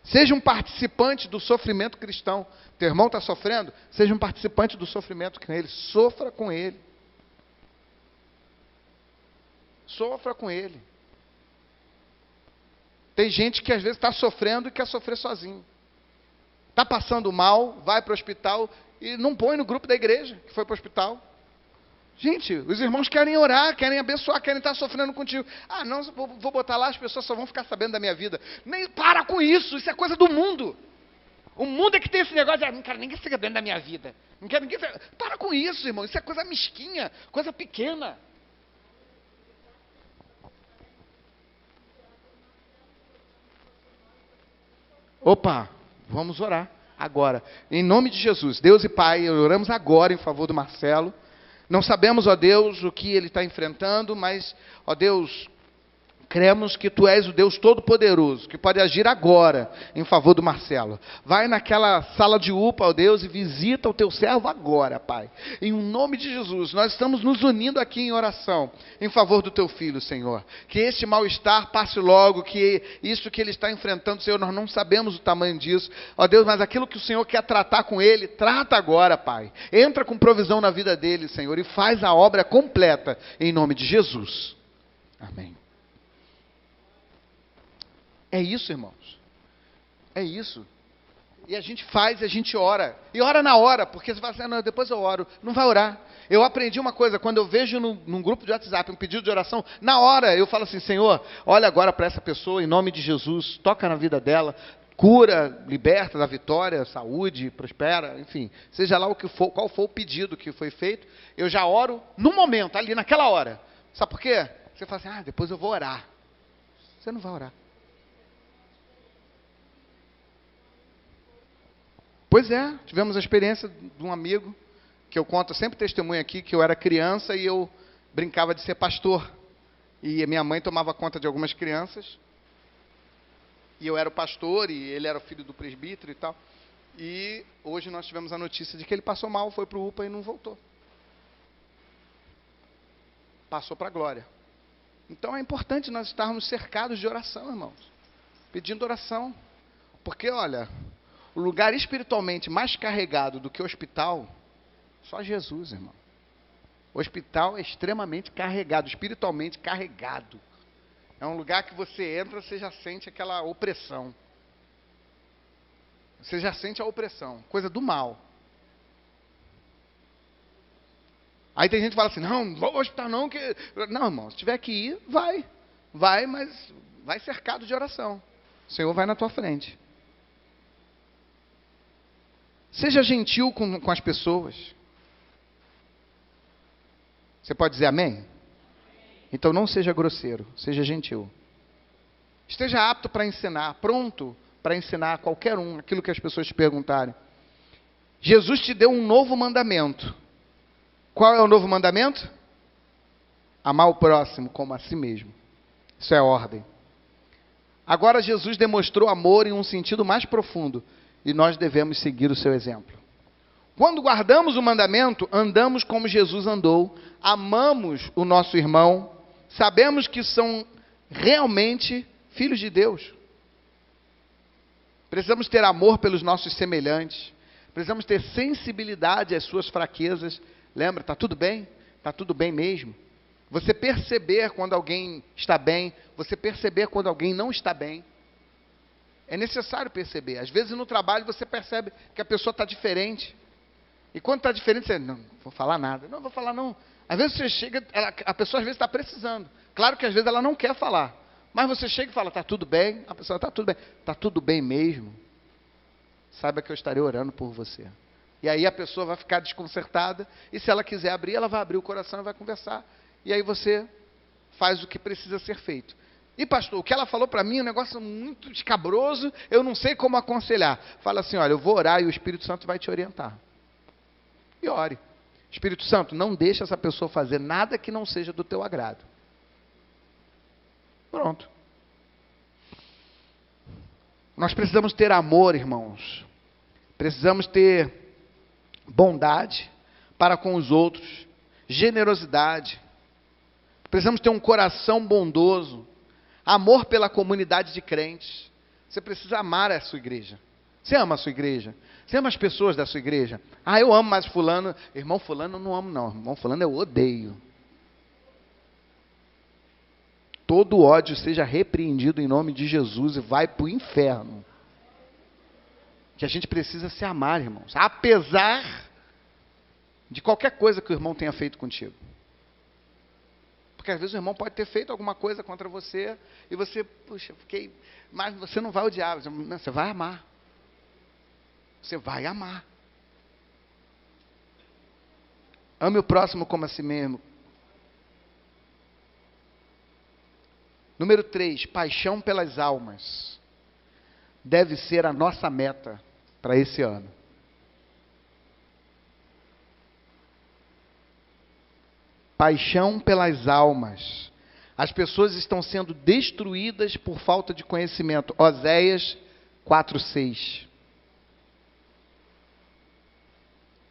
Seja um participante do sofrimento cristão. Teu irmão está sofrendo? Seja um participante do sofrimento com ele. Sofra com ele. Sofra com ele. Tem gente que às vezes está sofrendo e quer sofrer sozinho. Está passando mal, vai para o hospital e não põe no grupo da igreja que foi para o hospital. Gente, os irmãos querem orar, querem abençoar, querem estar sofrendo contigo. Ah, não, vou botar lá, as pessoas só vão ficar sabendo da minha vida. Nem para com isso, isso é coisa do mundo. O mundo é que tem esse negócio de, não quero ninguém ficar sabendo da minha vida. Não quero ninguém. Para com isso, irmão, isso é coisa mesquinha, coisa pequena. Opa, vamos orar agora. Em nome de Jesus, Deus e Pai, oramos agora em favor do Marcelo. Não sabemos, ó Deus, o que ele está enfrentando, mas, ó Deus, cremos que Tu és o Deus Todo-Poderoso, que pode agir agora em favor do Marcelo. Vai naquela sala de UPA, ó Deus, e visita o Teu servo agora, Pai. Em nome de Jesus, nós estamos nos unindo aqui em oração, em favor do Teu Filho, Senhor. Que este mal-estar passe logo, que isso que ele está enfrentando, Senhor, nós não sabemos o tamanho disso. Ó Deus, mas aquilo que o Senhor quer tratar com ele, trata agora, Pai. Entra com provisão na vida dele, Senhor, e faz a obra completa, em nome de Jesus. Amém. É isso, irmãos. É isso. E a gente faz, a gente ora. E ora na hora, porque você fala assim, não, depois eu oro. Não vai orar. Eu aprendi uma coisa, quando eu vejo num grupo de WhatsApp um pedido de oração, na hora eu falo assim, Senhor, olha agora para essa pessoa, em nome de Jesus, toca na vida dela, cura, liberta, dá vitória, saúde, prospera, enfim. Seja lá o que for, qual for o pedido que foi feito, eu já oro no momento, ali naquela hora. Sabe por quê? Você fala assim, depois eu vou orar. Você não vai orar. Pois é, tivemos a experiência de um amigo, que eu conto sempre testemunho aqui, que eu era criança e eu brincava de ser pastor. E a minha mãe tomava conta de algumas crianças, e eu era o pastor, e ele era o filho do presbítero e tal. E hoje nós tivemos a notícia de que ele passou mal, foi para o UPA e não voltou. Passou para a glória. Então é importante nós estarmos cercados de oração, irmãos. Pedindo oração. Porque, olha, o lugar espiritualmente mais carregado do que o hospital, só Jesus, irmão. O hospital é extremamente carregado, espiritualmente carregado. É um lugar que você entra, você já sente aquela opressão. Você já sente a opressão, coisa do mal. Aí tem gente que fala assim, não vou ao hospital não, que... Não, irmão, se tiver que ir, vai. Vai, mas vai cercado de oração. O Senhor vai na tua frente. Seja gentil com as pessoas. Você pode dizer amém? Então não seja grosseiro, seja gentil. Esteja apto para ensinar, pronto para ensinar a qualquer um aquilo que as pessoas te perguntarem. Jesus te deu um novo mandamento. Qual é o novo mandamento? Amar o próximo como a si mesmo. Isso é ordem. Agora Jesus demonstrou amor em um sentido mais profundo e nós devemos seguir o seu exemplo. Quando guardamos o mandamento, andamos como Jesus andou, amamos o nosso irmão, sabemos que são realmente filhos de Deus. Precisamos ter amor pelos nossos semelhantes, precisamos ter sensibilidade às suas fraquezas. Lembra, está tudo bem? Está tudo bem mesmo. Você perceber quando alguém está bem, você perceber quando alguém não está bem. É necessário perceber. Às vezes no trabalho você percebe que a pessoa está diferente. E quando está diferente, você, não vou falar nada. Não vou falar não. Às vezes você chega, a pessoa às vezes está precisando. Claro que às vezes ela não quer falar. Mas você chega e fala, está tudo bem? A pessoa, está tudo bem. Está tudo bem mesmo? Saiba que eu estarei orando por você. E aí a pessoa vai ficar desconcertada. E se ela quiser abrir, ela vai abrir o coração e vai conversar. E aí você faz o que precisa ser feito. E pastor, o que ela falou para mim é um negócio muito escabroso, eu não sei como aconselhar. Fala assim, olha, eu vou orar e o Espírito Santo vai te orientar. E ore. Espírito Santo, não deixa essa pessoa fazer nada que não seja do teu agrado. Pronto. Nós precisamos ter amor, irmãos. Precisamos ter bondade para com os outros, generosidade. Precisamos ter um coração bondoso, amor pela comunidade de crentes. Você precisa amar a sua igreja. Você ama a sua igreja? Você ama as pessoas da sua igreja? Ah, eu amo mais fulano. Irmão fulano eu não amo não. Irmão fulano eu odeio. Todo ódio seja repreendido em nome de Jesus e vai para o inferno. Que a gente precisa se amar, irmãos. Apesar de qualquer coisa que o irmão tenha feito contigo. Porque às vezes o irmão pode ter feito alguma coisa contra você e você, puxa, fiquei... Mas você não vai odiar, você vai amar. Você vai amar. Ame o próximo como a si mesmo. Número 3, paixão pelas almas. Deve ser a nossa meta para esse ano. Paixão pelas almas. As pessoas estão sendo destruídas por falta de conhecimento. Oséias 4:6.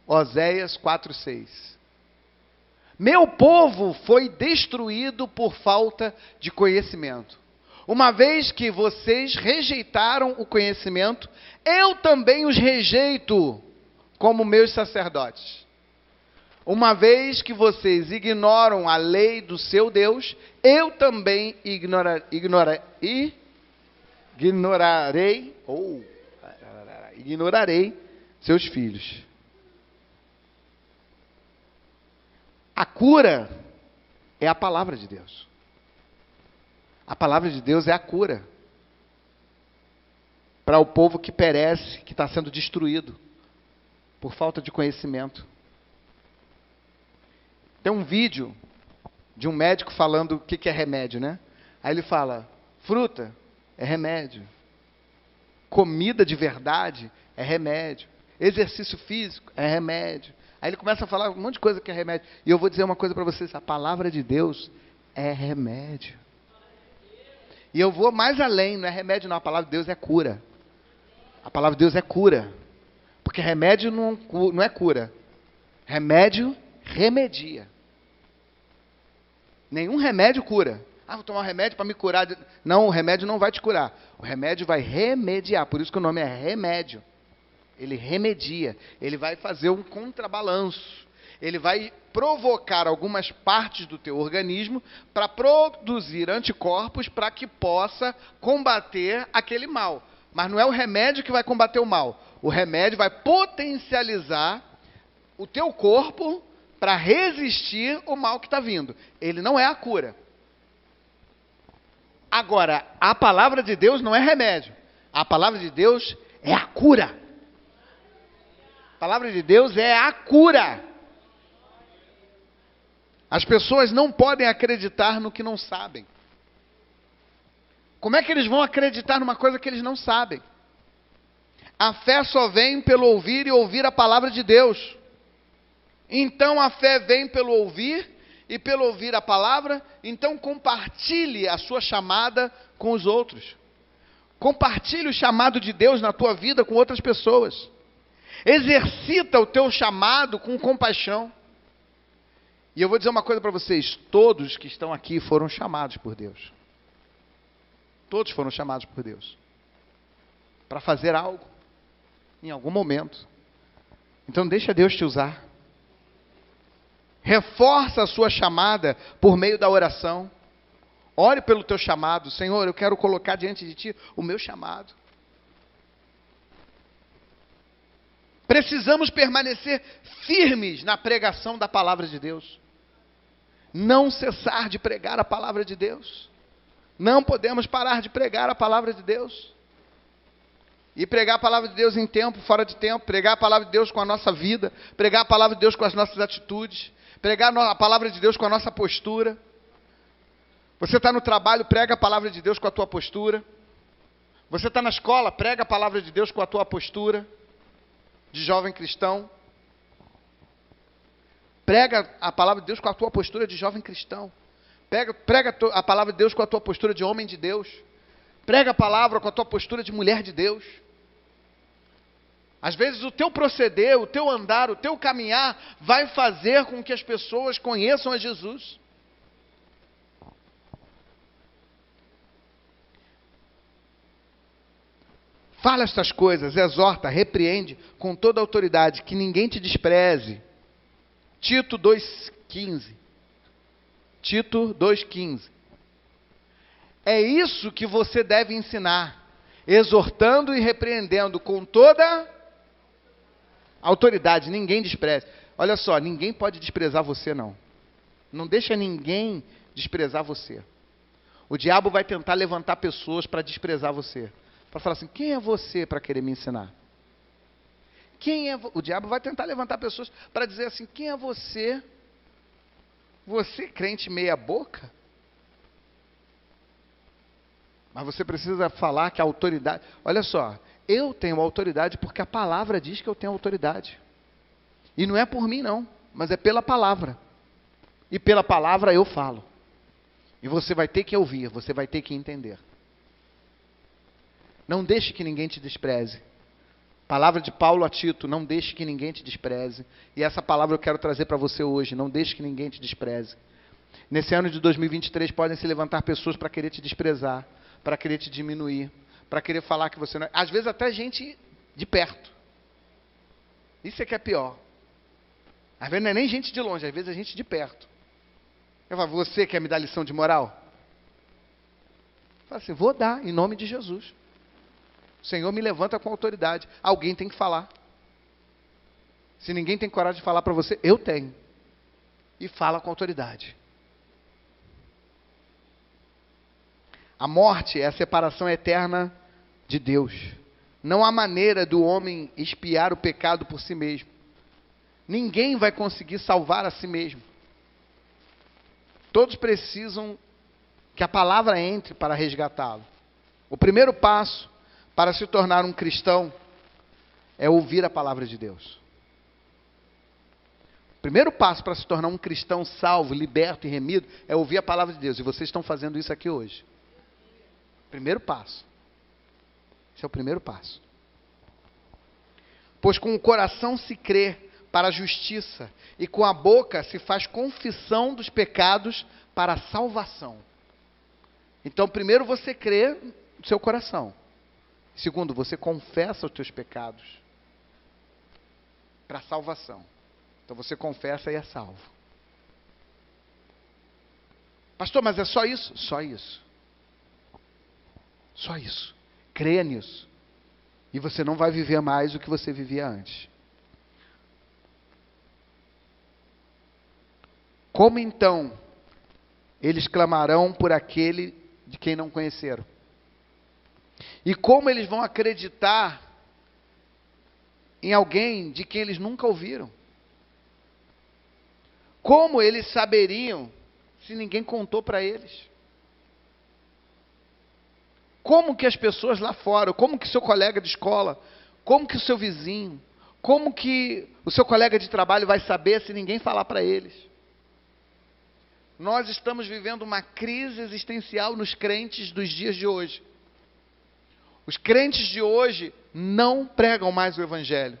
Oséias 4:6. Meu povo foi destruído por falta de conhecimento. Uma vez que vocês rejeitaram o conhecimento, eu também os rejeito como meus sacerdotes. Uma vez que vocês ignoram a lei do seu Deus, eu também ignorarei seus filhos. A cura é a palavra de Deus. A palavra de Deus é a cura para o povo que perece, que está sendo destruído por falta de conhecimento. Tem um vídeo de um médico falando o que é remédio, né? Aí ele fala, fruta é remédio. Comida de verdade é remédio. Exercício físico é remédio. Aí ele começa a falar um monte de coisa que é remédio. E eu vou dizer uma coisa para vocês, a palavra de Deus é remédio. E eu vou mais além, não é remédio não, a palavra de Deus é cura. A palavra de Deus é cura. Porque remédio não é cura. Remédio remedia. Nenhum remédio cura. Ah, vou tomar um remédio para me curar. Não, o remédio não vai te curar. O remédio vai remediar. Por isso que o nome é remédio. Ele remedia. Ele vai fazer um contrabalanço. Ele vai provocar algumas partes do teu organismo para produzir anticorpos para que possa combater aquele mal. Mas não é o remédio que vai combater o mal. O remédio vai potencializar o teu corpo para resistir o mal que está vindo. Ele não é a cura. Agora, a palavra de Deus não é remédio. A palavra de Deus é a cura. A palavra de Deus é a cura. As pessoas não podem acreditar no que não sabem. Como é que eles vão acreditar numa coisa que eles não sabem? A fé só vem pelo ouvir e ouvir a palavra de Deus. Então a fé vem pelo ouvir e pelo ouvir a palavra. Então compartilhe a sua chamada com os outros. Compartilhe o chamado de Deus na tua vida com outras pessoas. Exercita o teu chamado com compaixão. E eu vou dizer uma coisa para vocês, todos que estão aqui foram chamados por Deus. Todos foram chamados por Deus. Para fazer algo, em algum momento. Então deixa Deus te usar. Reforça a sua chamada por meio da oração. Ore pelo teu chamado. Senhor, eu quero colocar diante de Ti o meu chamado. Precisamos permanecer firmes na pregação da palavra de Deus. Não cessar de pregar a palavra de Deus. Não podemos parar de pregar a palavra de Deus. E pregar a palavra de Deus em tempo, fora de tempo. Pregar a palavra de Deus com a nossa vida. Pregar a palavra de Deus com as nossas atitudes. Pregar a palavra de Deus com a nossa postura. Você está no trabalho, prega a palavra de Deus com a tua postura. Você está na escola, prega a palavra de Deus com a tua postura de jovem cristão. Prega a palavra de Deus com a tua postura de jovem cristão. Prega a palavra de Deus com a tua postura de homem de Deus. Prega a palavra com a tua postura de mulher de Deus. Às vezes o teu proceder, o teu andar, o teu caminhar vai fazer com que as pessoas conheçam a Jesus. Fala estas coisas, exorta, repreende com toda a autoridade, que ninguém te despreze. Tito 2,15. Tito 2,15. É isso que você deve ensinar, exortando e repreendendo com toda autoridade, ninguém despreze. Olha só, ninguém pode desprezar você, não. Não deixa ninguém desprezar você. O diabo vai tentar levantar pessoas para desprezar você. Para falar assim, quem é você para querer me ensinar? O diabo vai tentar levantar pessoas para dizer assim, quem é você? Você crente meia boca? Mas você precisa falar que a autoridade... Olha só, eu tenho autoridade porque a palavra diz que eu tenho autoridade. E não é por mim não, mas é pela palavra. E pela palavra eu falo. E você vai ter que ouvir, você vai ter que entender. Não deixe que ninguém te despreze. Palavra de Paulo a Tito, não deixe que ninguém te despreze. E essa palavra eu quero trazer para você hoje, não deixe que ninguém te despreze. Nesse ano de 2023 podem se levantar pessoas para querer te desprezar, para querer te diminuir, para querer falar que você não é... Às vezes até gente de perto. Isso é que é pior. Às vezes não é nem gente de longe, às vezes é gente de perto. Eu falo, você quer me dar lição de moral? Eu falo assim, vou dar, em nome de Jesus. O Senhor me levanta com autoridade. Alguém tem que falar. Se ninguém tem coragem de falar para você, eu tenho. E fala com autoridade. A morte é a separação eterna de Deus. Não há maneira do homem expiar o pecado por si mesmo. Ninguém vai conseguir salvar a si mesmo. Todos precisam que a palavra entre para resgatá-lo. O primeiro passo para se tornar um cristão é ouvir a palavra de Deus. O primeiro passo para se tornar um cristão salvo, liberto e remido é ouvir a palavra de Deus. E vocês estão fazendo isso aqui hoje. Primeiro passo. Esse é o primeiro passo. Pois com o coração se crê para a justiça, e com a boca se faz confissão dos pecados para a salvação. Então, primeiro você crê no seu coração. Segundo, você confessa os teus pecados para a salvação. Então, você confessa e é salvo. Pastor, mas é só isso? Só isso. Só isso. Creia nisso. E você não vai viver mais o que você vivia antes. Como então eles clamarão por aquele de quem não conheceram? E como eles vão acreditar em alguém de quem eles nunca ouviram? Como eles saberiam se ninguém contou para eles? Como que as pessoas lá fora, como que seu colega de escola, como que o seu vizinho, como que o seu colega de trabalho vai saber se ninguém falar para eles? Nós estamos vivendo uma crise existencial nos crentes dos dias de hoje. Os crentes de hoje não pregam mais o Evangelho.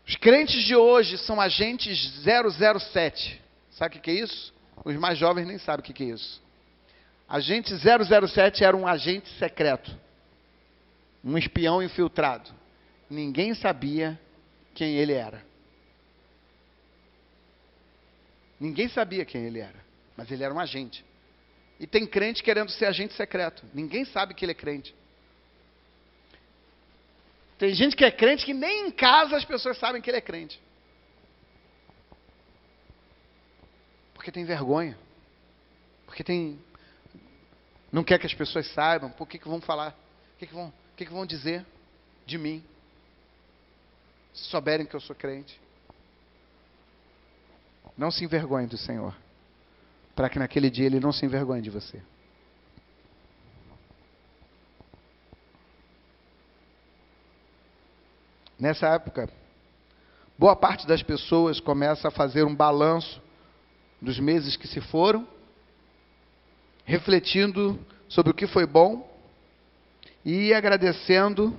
Os crentes de hoje são agentes 007. Sabe o que é isso? Os mais jovens nem sabem o que é isso. Agente 007 era um agente secreto. Um espião infiltrado. Ninguém sabia quem ele era. Ninguém sabia quem ele era, mas ele era um agente. E tem crente querendo ser agente secreto. Ninguém sabe que ele é crente. Tem gente que é crente que nem em casa as pessoas sabem que ele é crente. Porque tem vergonha. Porque não quer que as pessoas saibam. Por que vão falar? O que vão dizer de mim? Se souberem que eu sou crente. Não se envergonhe do Senhor, para que naquele dia Ele não se envergonhe de você. Nessa época, boa parte das pessoas começa a fazer um balanço dos meses que se foram, refletindo sobre o que foi bom e agradecendo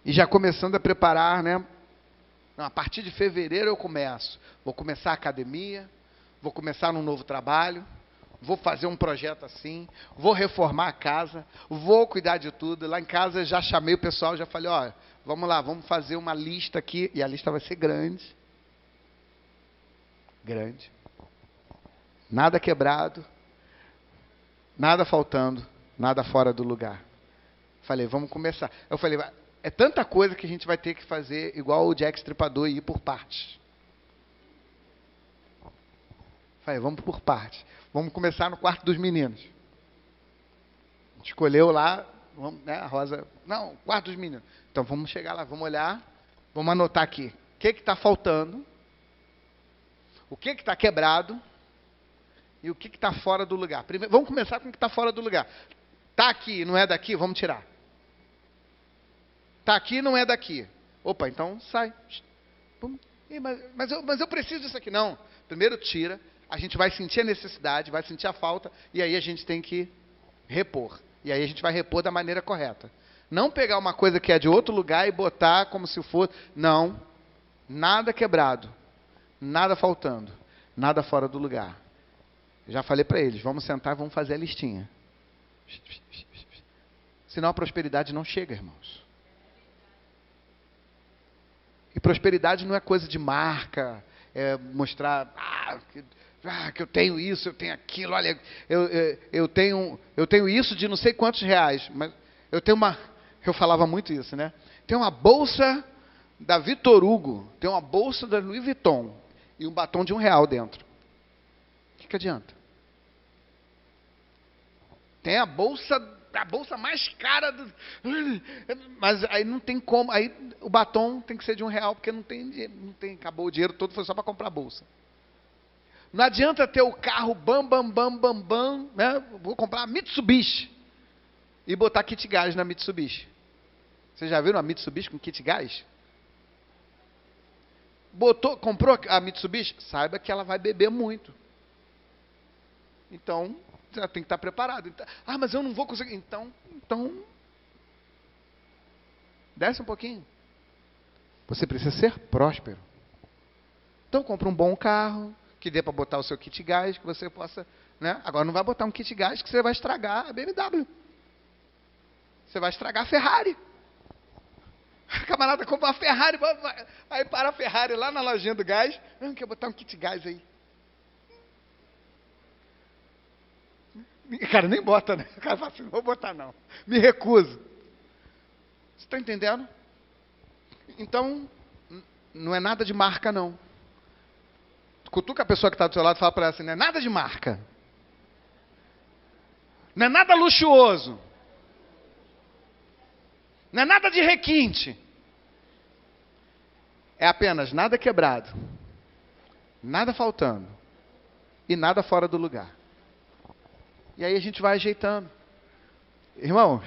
e já começando a preparar, né? Não, a partir de fevereiro eu começo. Vou começar a academia, vou começar num novo trabalho, vou fazer um projeto assim, vou reformar a casa, vou cuidar de tudo. Lá em casa já chamei o pessoal, já falei, ó, vamos lá, vamos fazer uma lista aqui, e a lista vai ser grande. Grande. Nada quebrado, nada faltando, nada fora do lugar. Falei, vamos começar. Eu falei, é tanta coisa que a gente vai ter que fazer igual o Jack Stripador e ir por partes. Falei, vamos por partes. Vamos começar no quarto dos meninos. A gente escolheu lá, vamos, né, a Rosa... Não, quarto dos meninos. Então, vamos chegar lá, vamos olhar, vamos anotar aqui. O que está faltando? O que está quebrado? E o que está fora do lugar? Primeiro, vamos começar com o que está fora do lugar. Está aqui, não é daqui? Vamos tirar. Está aqui, não é daqui. Opa, então sai. Mas eu preciso disso aqui. Não. Primeiro tira. A gente vai sentir a necessidade, vai sentir a falta, e aí a gente tem que repor. E aí a gente vai repor da maneira correta. Não pegar uma coisa que é de outro lugar e botar como se fosse... Não. Nada quebrado. Nada faltando. Nada fora do lugar. Já falei para eles, vamos sentar e vamos fazer a listinha. Senão a prosperidade não chega, irmãos. E prosperidade não é coisa de marca, é mostrar... que eu tenho isso, eu tenho aquilo, olha, eu tenho isso de não sei quantos reais, mas eu falava muito isso, né? Tem uma bolsa da Vitor Hugo, tem uma bolsa da Louis Vuitton e um batom de R$1 dentro. O que adianta? Tem a bolsa mais cara, mas aí não tem como, aí o batom tem que ser de R$1, porque não tem, acabou o dinheiro todo, foi só para comprar a bolsa. Não adianta ter o carro bam, né? Vou comprar a Mitsubishi e botar kit gás na Mitsubishi. Vocês já viram a Mitsubishi com kit gás? Comprou a Mitsubishi? Saiba que ela vai beber muito. Então, você tem que estar preparado. Mas eu não vou conseguir. Então, desce um pouquinho. Você precisa ser próspero. Então, compra um bom carro, que dê para botar o seu kit gás, que você possa... Né? Agora, não vai botar um kit gás que você vai estragar a BMW. Você vai estragar a Ferrari. A camarada compra uma Ferrari, aí para a Ferrari lá na lojinha do gás, quer botar um kit gás aí. Cara, nem bota, né? O cara fala assim, não vou botar não. Me recuso. Você está entendendo? Então, não é nada de marca, não. Cutuca a pessoa que está do seu lado e fala para ela assim, não é nada de marca. Não é nada luxuoso. Não é nada de requinte. É apenas nada quebrado. Nada faltando. E nada fora do lugar. E aí a gente vai ajeitando. Irmãos,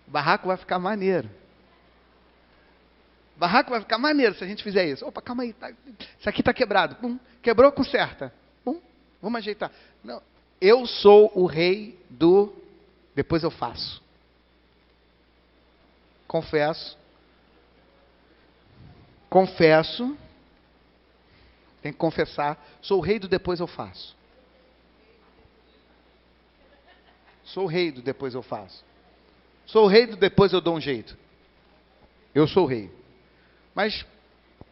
o barraco vai ficar maneiro. O barraco vai ficar maneiro se a gente fizer isso. Opa, calma aí. Isso aqui está quebrado. Pum, quebrou, conserta. Pum, vamos ajeitar. Não, eu sou o rei do... Depois eu faço. Confesso. Tem que confessar. Sou o rei do depois eu faço. Sou o rei do depois eu faço. Sou o rei do depois eu dou um jeito. Eu sou o rei. Mas,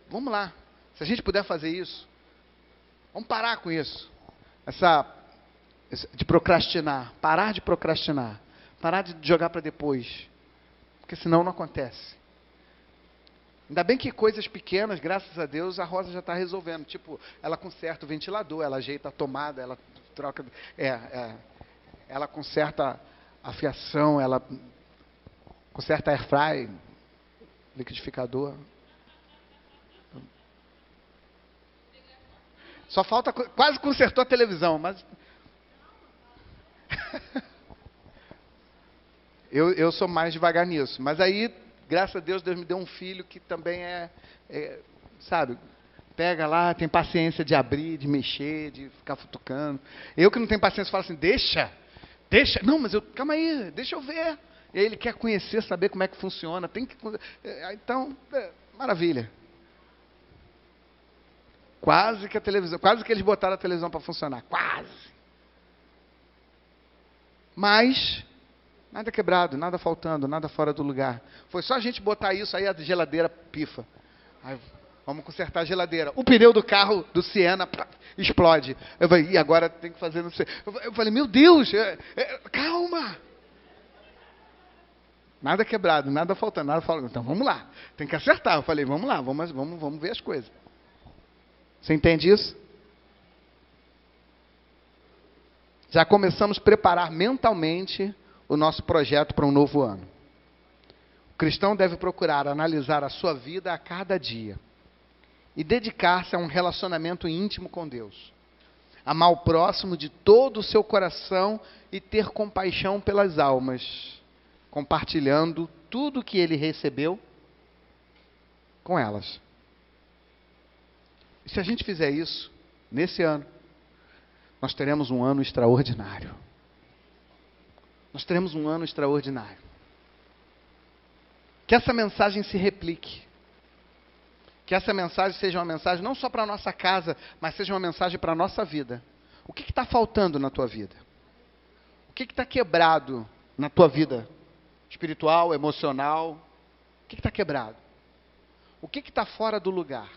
vamos lá. Se a gente puder fazer isso, vamos parar com isso. De procrastinar. Parar de procrastinar. Parar de jogar para depois. Porque senão não acontece. Ainda bem que coisas pequenas, graças a Deus, a Rosa já está resolvendo. Tipo, ela conserta o ventilador, ela ajeita a tomada, ela troca... Ela conserta a fiação, ela conserta a airfry, liquidificador. Só falta... Quase consertou a televisão, mas... eu sou mais devagar nisso. Mas aí, graças a Deus, Deus me deu um filho que também sabe, pega lá, tem paciência de abrir, de mexer, de ficar futucando. Eu que não tenho paciência, falo assim, deixa. Não, mas calma aí, deixa eu ver. E aí ele quer conhecer, saber como é que funciona. Então, maravilha. Quase que eles botaram a televisão para funcionar. Quase. Mas nada quebrado, nada faltando, nada fora do lugar. Foi só a gente botar isso, aí a geladeira pifa. Aí, vamos consertar a geladeira. O pneu do carro, do Siena, explode. Eu falei, e agora tem que fazer não sei. Eu falei, meu Deus, calma. Nada quebrado, nada faltando, nada faltando. Então vamos lá, tem que acertar. Eu falei, vamos lá, vamos ver as coisas. Você entende isso? Já começamos a preparar mentalmente o nosso projeto para um novo ano. O cristão deve procurar analisar a sua vida a cada dia e dedicar-se a um relacionamento íntimo com Deus. Amar o próximo de todo o seu coração e ter compaixão pelas almas, compartilhando tudo que ele recebeu com elas. E se a gente fizer isso, nesse ano, nós teremos um ano extraordinário. Nós teremos um ano extraordinário. Que essa mensagem se replique. Que essa mensagem seja uma mensagem não só para a nossa casa, mas seja uma mensagem para a nossa vida. O que está faltando na tua vida? O que está quebrado na tua vida? Espiritual, emocional? O que está quebrado? O que está fora do lugar?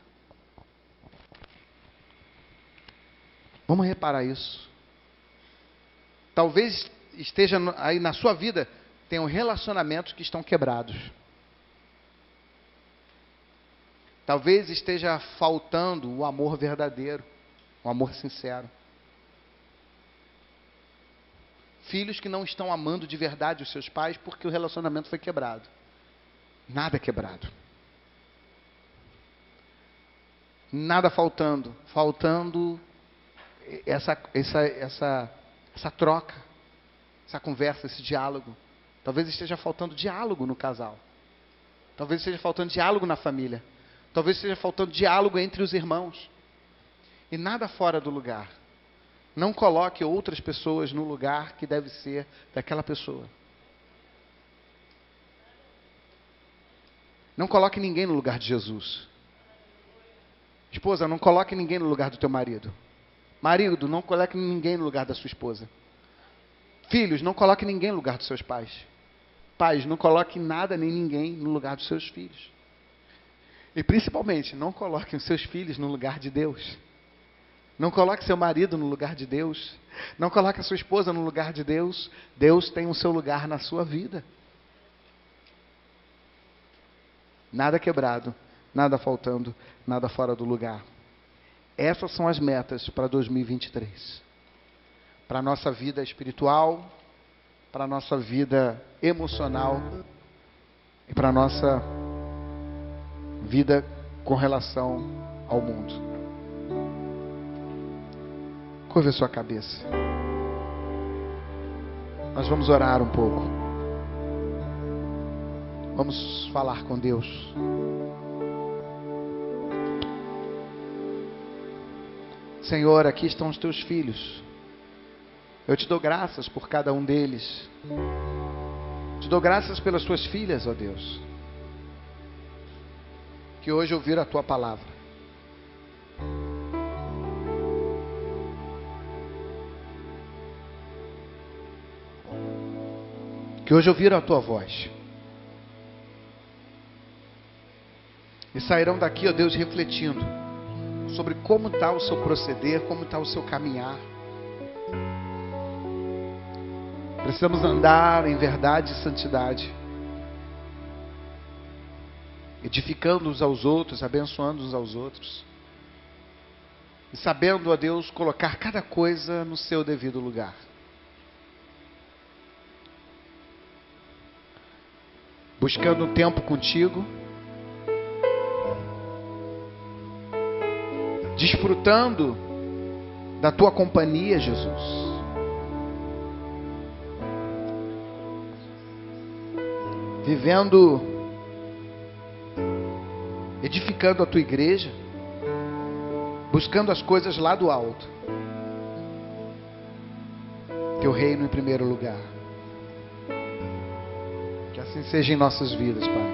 Vamos reparar isso. Talvez esteja aí na sua vida, tenham relacionamentos que estão quebrados. Talvez esteja faltando o amor verdadeiro, o amor sincero. Filhos que não estão amando de verdade os seus pais porque o relacionamento foi quebrado. Nada quebrado. Nada faltando. Faltando essa troca, essa conversa, esse diálogo. Talvez esteja faltando diálogo no casal. Talvez esteja faltando diálogo na família. Talvez esteja faltando diálogo entre os irmãos. E nada fora do lugar. Não coloque outras pessoas no lugar que deve ser daquela pessoa. Não coloque ninguém no lugar de Jesus. Esposa, não coloque ninguém no lugar do teu marido. Marido, não coloque ninguém no lugar da sua esposa. Filhos, não coloque ninguém no lugar dos seus pais. Pais, não coloque nada nem ninguém no lugar dos seus filhos. E principalmente, não coloquem os seus filhos no lugar de Deus. Não coloque seu marido no lugar de Deus. Não coloque a sua esposa no lugar de Deus. Deus tem o seu lugar na sua vida. Nada quebrado, nada faltando, nada fora do lugar. Essas são as metas para 2023. Para a nossa vida espiritual, para a nossa vida emocional e para a nossa vida com relação ao mundo. Curva a sua cabeça. Nós vamos orar um pouco. Vamos falar com Deus. Senhor, aqui estão os teus filhos. Eu te dou graças por cada um deles. Te dou graças pelas tuas filhas, ó Deus, que hoje ouviram a tua palavra. Que hoje ouviram a tua voz. E sairão daqui, ó Deus, refletindo sobre como está o seu proceder, como está o seu caminhar. Precisamos andar em verdade e santidade, edificando uns aos outros, abençoando uns aos outros, e sabendo, ó Deus, colocar cada coisa no seu devido lugar. Buscando um tempo contigo, desfrutando da tua companhia, Jesus. Vivendo, edificando a tua igreja, buscando as coisas lá do alto. Teu reino em primeiro lugar. Que assim seja em nossas vidas, Pai.